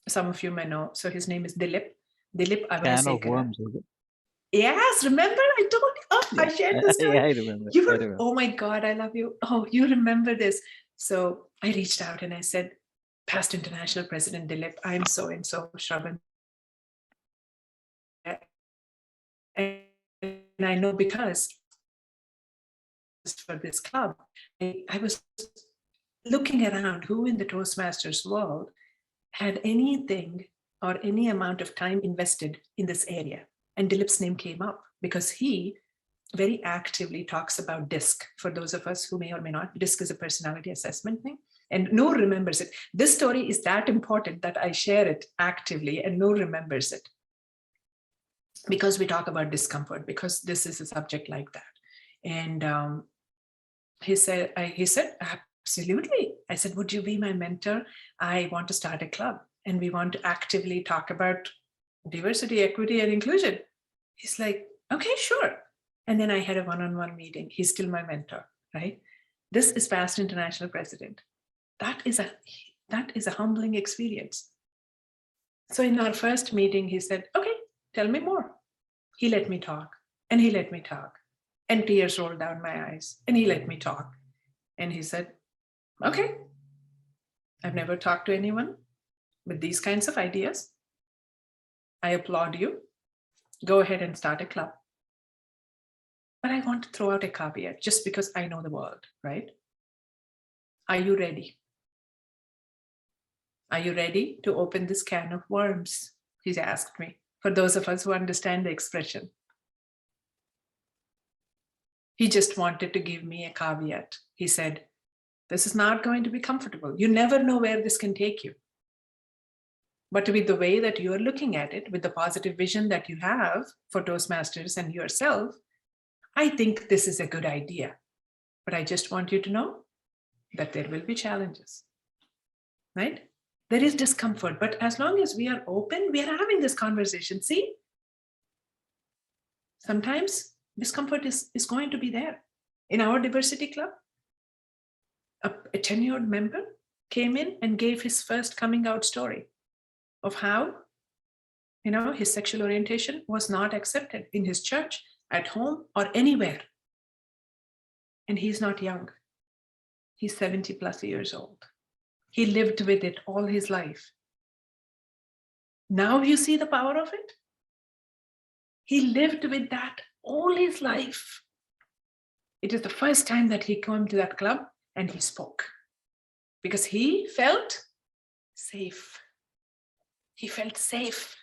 [SPEAKER 2] Some of you may know. So his name is Dilip
[SPEAKER 11] can of
[SPEAKER 2] Abhayasekara.
[SPEAKER 11] worms, is it?
[SPEAKER 2] Yes, remember I told you,
[SPEAKER 11] Yeah,
[SPEAKER 2] I shared this story.
[SPEAKER 11] yeah, I remember.
[SPEAKER 2] You
[SPEAKER 11] I
[SPEAKER 2] were,
[SPEAKER 11] remember.
[SPEAKER 2] oh my God, I love you. Oh, you remember this. So I reached out and I said, past international president Dilip, I'm so and so, Shravan. And I know because for this club, I was looking around who in the Toastmasters world had anything or any amount of time invested in this area. And Dilip's name came up because he very actively talks about DISC. For those of us who may or may not, DISC is a personality assessment thing. And Noor remembers it. This story is that important that I share it actively, and Noor remembers it. Because we talk about discomfort, because this is a subject like that. And he said, absolutely. I said, would you be my mentor? I want to start a club and we want to actively talk about diversity, equity, and inclusion. He's like, okay, sure. And then I had a one-on-one meeting. He's still my mentor, right? This is past international president. That is a humbling experience. So in our first meeting, he said, okay, tell me more. He let me talk, and he let me talk, and tears rolled down my eyes, and he let me talk. And he said, okay, I've never talked to anyone with these kinds of ideas. I applaud you. Go ahead and start a club. But I want to throw out a caveat just because I know the world, right? Are you ready? Are you ready to open this can of worms? He's asked me, for those of us who understand the expression. He just wanted to give me a caveat. He said, this is not going to be comfortable. You never know where this can take you. But with the way that you are looking at it, with the positive vision that you have for Toastmasters and yourself, I think this is a good idea. But I just want you to know that there will be challenges, right? There is discomfort, but as long as we are open, we are having this conversation. See, sometimes discomfort is going to be there. In our diversity club, a tenured member came in and gave his first coming out story of how, his sexual orientation was not accepted in his church, at home, or anywhere. And he's not young. He's 70 plus years old. He lived with it all his life. Now you see the power of it? He lived with that all his life. It is the first time that he came to that club and he spoke because he felt safe. He felt safe.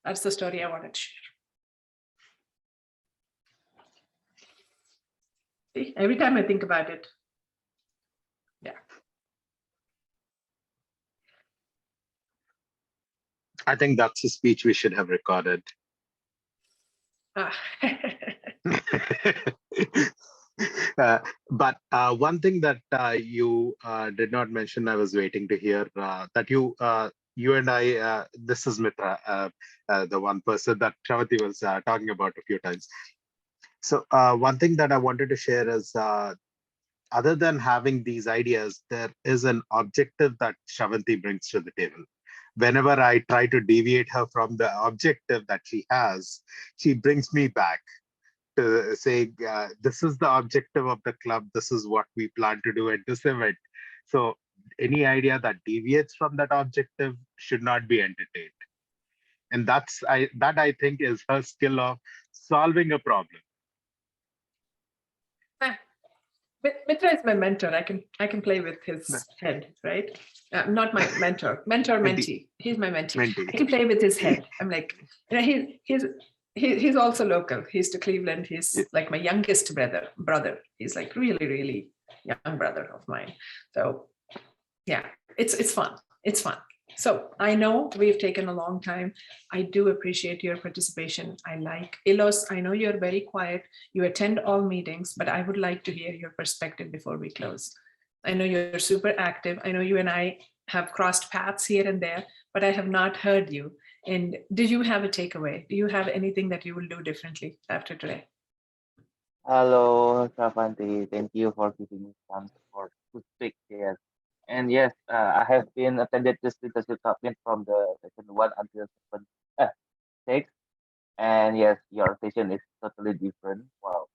[SPEAKER 2] That's the story I wanted to share. See, every time I think about it, yeah.
[SPEAKER 12] I think that's a speech we should have recorded. But one thing that you did not mention, I was waiting to hear that you and I, this is Mitra, the one person that Sravanthi was talking about a few times. So one thing that I wanted to share is, other than having these ideas, there is an objective that Sravanthi brings to the table. Whenever I try to deviate her from the objective that she has, she brings me back to say, this is the objective of the club. This is what we plan to do at this event. So any idea that deviates from that objective should not be entertained. And that I think is her skill of solving a problem.
[SPEAKER 2] Mitra is my mentor. I can play with his head, right? Not my mentor, mentee. He's my mentee. I can play with his head. I'm like, he's also local. He's to Cleveland. He's like my youngest brother. He's like really, really young brother of mine. So yeah, it's fun. It's fun. So I know we've taken a long time. I do appreciate your participation. I like Ilos. I know you're very quiet. You attend all meetings, but I would like to hear your perspective before we close. I know you're super active. I know you and I have crossed paths here and there, but I have not heard you. And do you have a takeaway? Do you have anything that you will do differently after today?
[SPEAKER 13] Hello, Sravanthi. Thank you for giving me chance to speak here. And yes, I have been attended this leadership summit from the session 1 until 6. And yes, your session is totally different. Wow.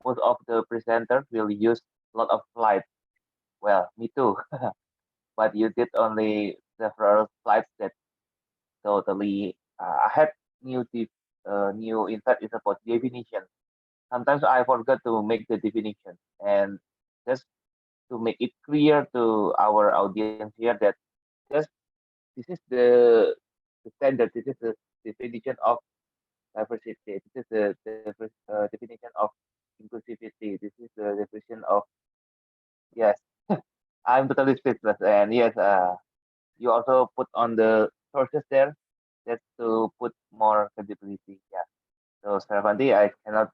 [SPEAKER 13] Most of the presenters will use a lot of slides. Well, me too. But you did only several slides that totally. I had new insight is about definition. Sometimes I forgot to make the definition, and just to make it clear to our audience here that just this is the standard. This is the definition of diversity. This is the definition of inclusivity. This is the definition of, yes. I'm totally speechless. And yes, you also put on the sources there, just to put more credibility. Yeah. So Sravanthi, I cannot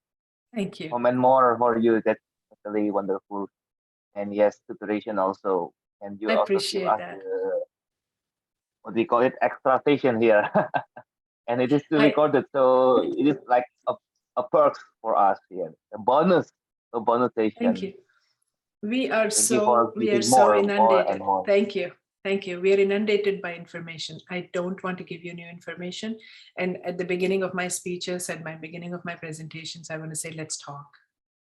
[SPEAKER 2] Thank you.
[SPEAKER 13] comment more for you. That's really wonderful. And yes, tutoration also. And you
[SPEAKER 2] I
[SPEAKER 13] also give
[SPEAKER 2] appreciate
[SPEAKER 13] us
[SPEAKER 2] that.
[SPEAKER 13] the, what we call it, extra station here. And it is still recorded. So it is like a perk for us here. A bonus station.
[SPEAKER 2] Thank you. We are
[SPEAKER 13] so
[SPEAKER 2] inundated.
[SPEAKER 13] and more.
[SPEAKER 2] Thank you. Thank you. We are inundated by information. I don't want to give you new information. And at the beginning of my speeches and my beginning of my presentations, I want to say, let's talk,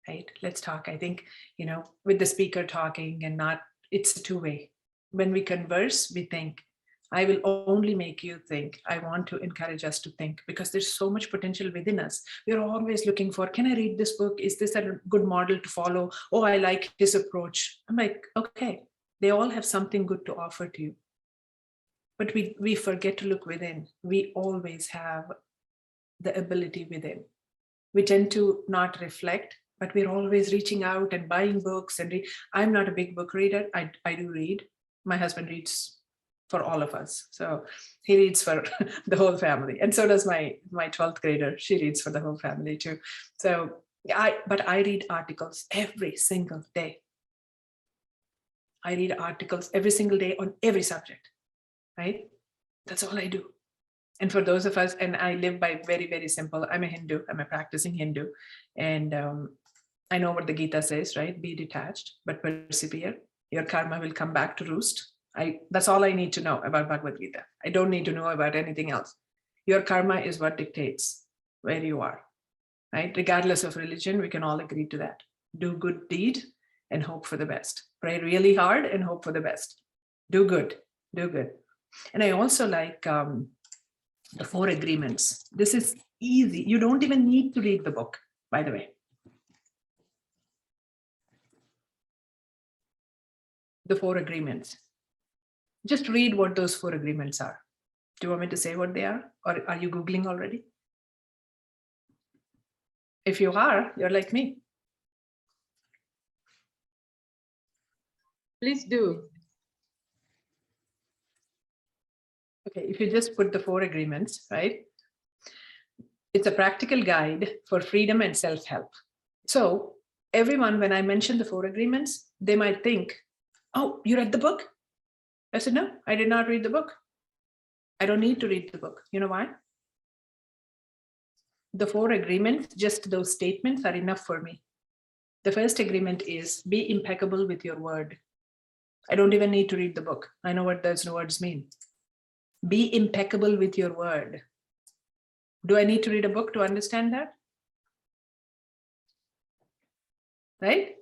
[SPEAKER 2] right? Let's talk. I think, with the speaker talking and not, it's a two-way. When we converse, we think. I will only make you think. I want to encourage us to think, because there's so much potential within us. We're always looking for, can I read this book? Is this a good model to follow? Oh, I like his approach. I'm like, okay, they all have something good to offer to you. But we forget to look within. We always have the ability within. We tend to not reflect, but we're always reaching out and buying books. And I'm not a big book reader. I do read. My husband reads for all of us. So he reads for the whole family. And so does my 12th grader. She reads for the whole family too. So but I read articles every single day. I read articles every single day on every subject, right? That's all I do. And for those of us, and I live by very, very simple, I'm a Hindu, I'm a practicing Hindu. And I know what the Gita says, right? Be detached, but persevere. Your karma will come back to roost. That's all I need to know about Bhagavad Gita. I don't need to know about anything else. Your karma is what dictates where you are, right? Regardless of religion, we can all agree to that. Do good deed and hope for the best. Pray really hard and hope for the best. Do good, do good. And I also like the 4 agreements. This is easy. You don't even need to read the book, by the way. The 4 agreements. Just read what those 4 agreements are. Do you want me to say what they are? Or are you Googling already? If you are, you're like me.
[SPEAKER 9] Please do.
[SPEAKER 2] Okay, if you just put the 4 agreements, right? It's a practical guide for freedom and self-help. So everyone, when I mention the 4 agreements, they might think, oh, you read the book? I said, no, I did not read the book. I don't need to read the book. You know why? The 4 agreements, just those statements are enough for me. The first agreement is be impeccable with your word. I don't even need to read the book. I know what those words mean. Be impeccable with your word. Do I need to read a book to understand that? Right?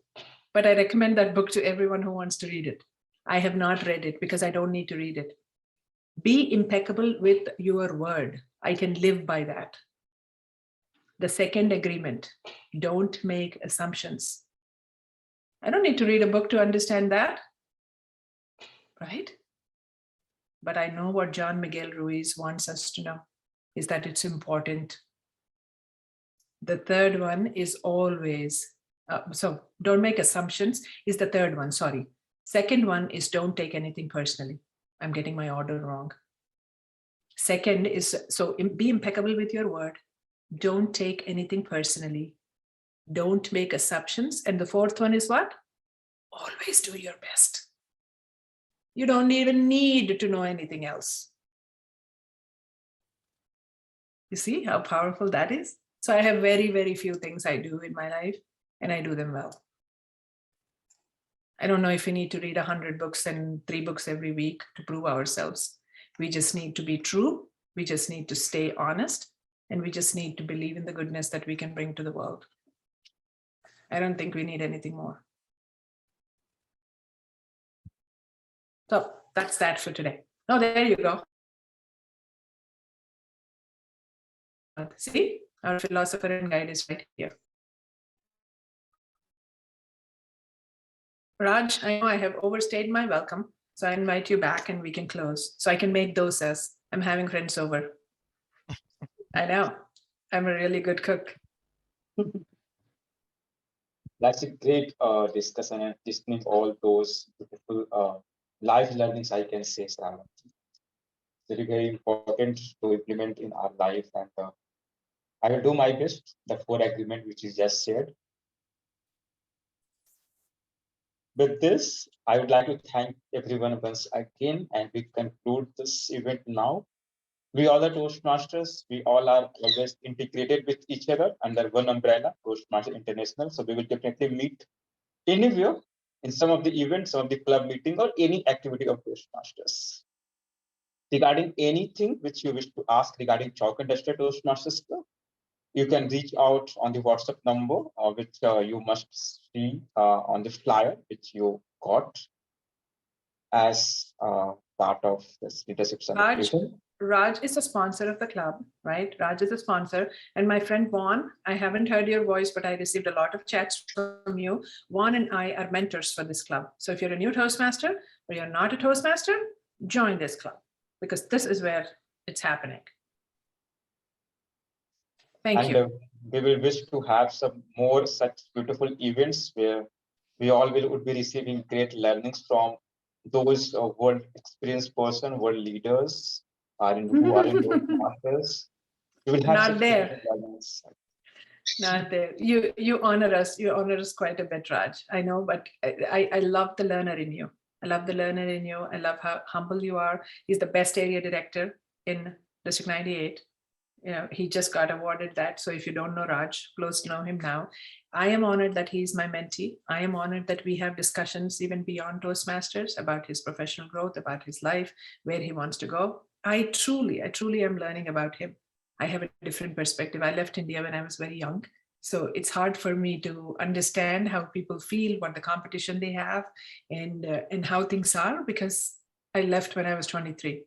[SPEAKER 2] But I recommend that book to everyone who wants to read it. I have not read it because I don't need to read it. Be impeccable with your word. I can live by that. The second agreement, don't make assumptions. I don't need to read a book to understand that, right? But I know what John Miguel Ruiz wants us to know, is that it's important. The third one is always, so don't make assumptions is the third one, sorry. Second one is don't take anything personally. I'm getting my order wrong. Second is, so be impeccable with your word. Don't take anything personally. Don't make assumptions. And the fourth one is what? Always do your best. You don't even need to know anything else. You see how powerful that is? So I have very, very few things I do in my life, and I do them well. I don't know if we need to read 100 books and 3 books every week to prove ourselves. We just need to be true. We just need to stay honest. And we just need to believe in the goodness that we can bring to the world. I don't think we need anything more. So that's that for today. Oh, there you go. See, our philosopher and guide is right here. Raj, I know I have overstayed my welcome. So I invite you back and we can close. So I can make dosas. I'm having friends over. I know. I'm a really good cook.
[SPEAKER 1] That's a great discussion and listening all those beautiful life learnings, I can say, Sravanthi. Very, very important to implement in our life. And I will do my best, the 4 agreement which is just shared. With this, I would like to thank everyone once again, and we conclude this event now. We all are Toastmasters. We all are always integrated with each other under one umbrella, Toastmasters International. So we will definitely meet anywhere in some of the events, some of the club meeting, or any activity of Toastmasters. Regarding anything which you wish to ask regarding Chalk and Duster Toastmasters Club, you can reach out on the WhatsApp number, which you must see on the flyer which you got as part of this leadership summit.
[SPEAKER 2] Raj is a sponsor of the club, right? Raj is a sponsor. And my friend Vaughn, I haven't heard your voice, but I received a lot of chats from you. Vaughn and I are mentors for this club. So if you're a new Toastmaster or you're not a Toastmaster, join this club because this is where it's happening. Thank you.
[SPEAKER 1] We will wish to have some more such beautiful events where we all would be receiving great learnings from those world experienced person, world leaders who are in those masters. You will have
[SPEAKER 2] not there. Not there. You honor us. You honor us quite a bit, Raj. I know, but I love the learner in you. I love the learner in you. I love how humble you are. He's the best area director in District 98. You know, he just got awarded that. So if you don't know Raj, close to know him now. I am honored that he's my mentee. I am honored that we have discussions even beyond Toastmasters about his professional growth, about his life, where he wants to go. I truly am learning about him. I have a different perspective. I left India when I was very young. So it's hard for me to understand how people feel, what the competition they have, and how things are, because I left when I was 23.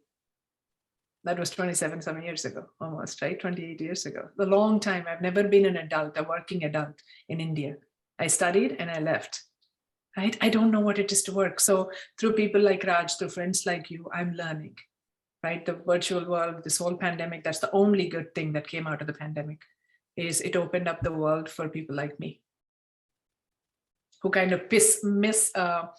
[SPEAKER 2] That was 27 some years ago, almost, right? 28 years ago. A long time. I've never been an adult, a working adult in India. I studied and I left. Right? I don't know what it is to work. So through people like Raj, through friends like you, I'm learning. Right? The virtual world, this whole pandemic, that's the only good thing that came out of the pandemic, is it opened up the world for people like me, who kind of miss a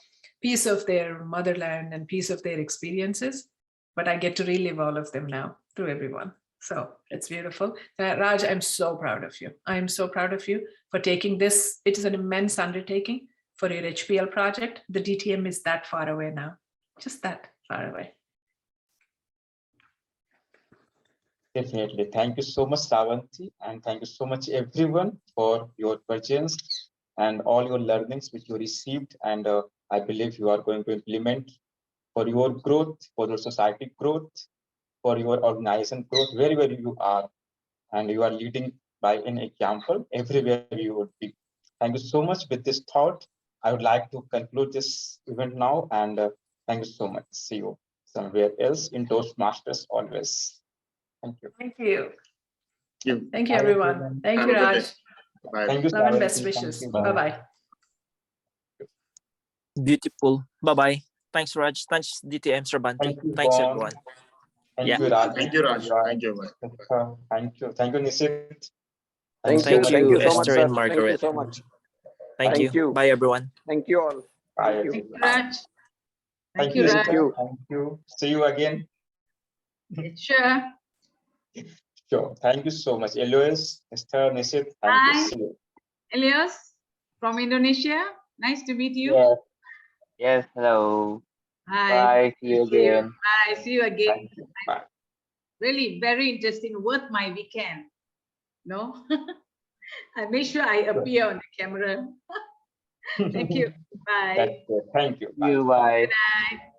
[SPEAKER 2] piece of their motherland and piece of their experiences. But I get to relive all of them now through everyone. So it's beautiful. Raj, I'm so proud of you. I'm so proud of you for taking this. It is an immense undertaking for your HPL project. The DTM is that far away now, just that far away.
[SPEAKER 1] Definitely. Thank you so much, Sravanthi, and thank you so much, everyone, for your presence and all your learnings which you received. And I believe you are going to implement for your growth, for your society growth, for your organization growth, wherever you are. And you are leading by an example everywhere you would be. Thank you so much. With this thought, I would like to conclude this event now. And thank you so much. See you somewhere else in Toastmasters always. Thank you.
[SPEAKER 2] Thank you. Thank you, everyone. Thank you, Raj.
[SPEAKER 1] Thank you.
[SPEAKER 2] Love and best wishes. Bye-bye.
[SPEAKER 14] Beautiful. Bye-bye. Thanks, Raj. Thanks, DTM Sravanthi. Thanks, everyone.
[SPEAKER 1] Thank you, Raj.
[SPEAKER 10] Thank you, Raj. Thank you.
[SPEAKER 1] Thank you. Thank you, Nisit.
[SPEAKER 14] Thank you, Esther and Margaret.
[SPEAKER 15] Thank you so much.
[SPEAKER 14] Thank you. Bye, everyone.
[SPEAKER 15] Thank you all.
[SPEAKER 1] Bye.
[SPEAKER 9] Thank you, Raj.
[SPEAKER 1] Thank you, Raj. Thank you. See you again.
[SPEAKER 9] Sure.
[SPEAKER 1] Sure. Thank you so much. Elias, Esther, Nisit.
[SPEAKER 9] Hi, Elias from Indonesia. Nice to meet you.
[SPEAKER 13] Yes. Yes. Hello.
[SPEAKER 9] Hi.
[SPEAKER 13] Bye. See you again.
[SPEAKER 9] Bye. See you again.
[SPEAKER 1] Bye.
[SPEAKER 9] Really very interesting. Worth my weekend. No, I make sure I appear on the camera. Thank you. Bye.
[SPEAKER 1] Thank you. Bye.
[SPEAKER 13] Bye.
[SPEAKER 9] Good night.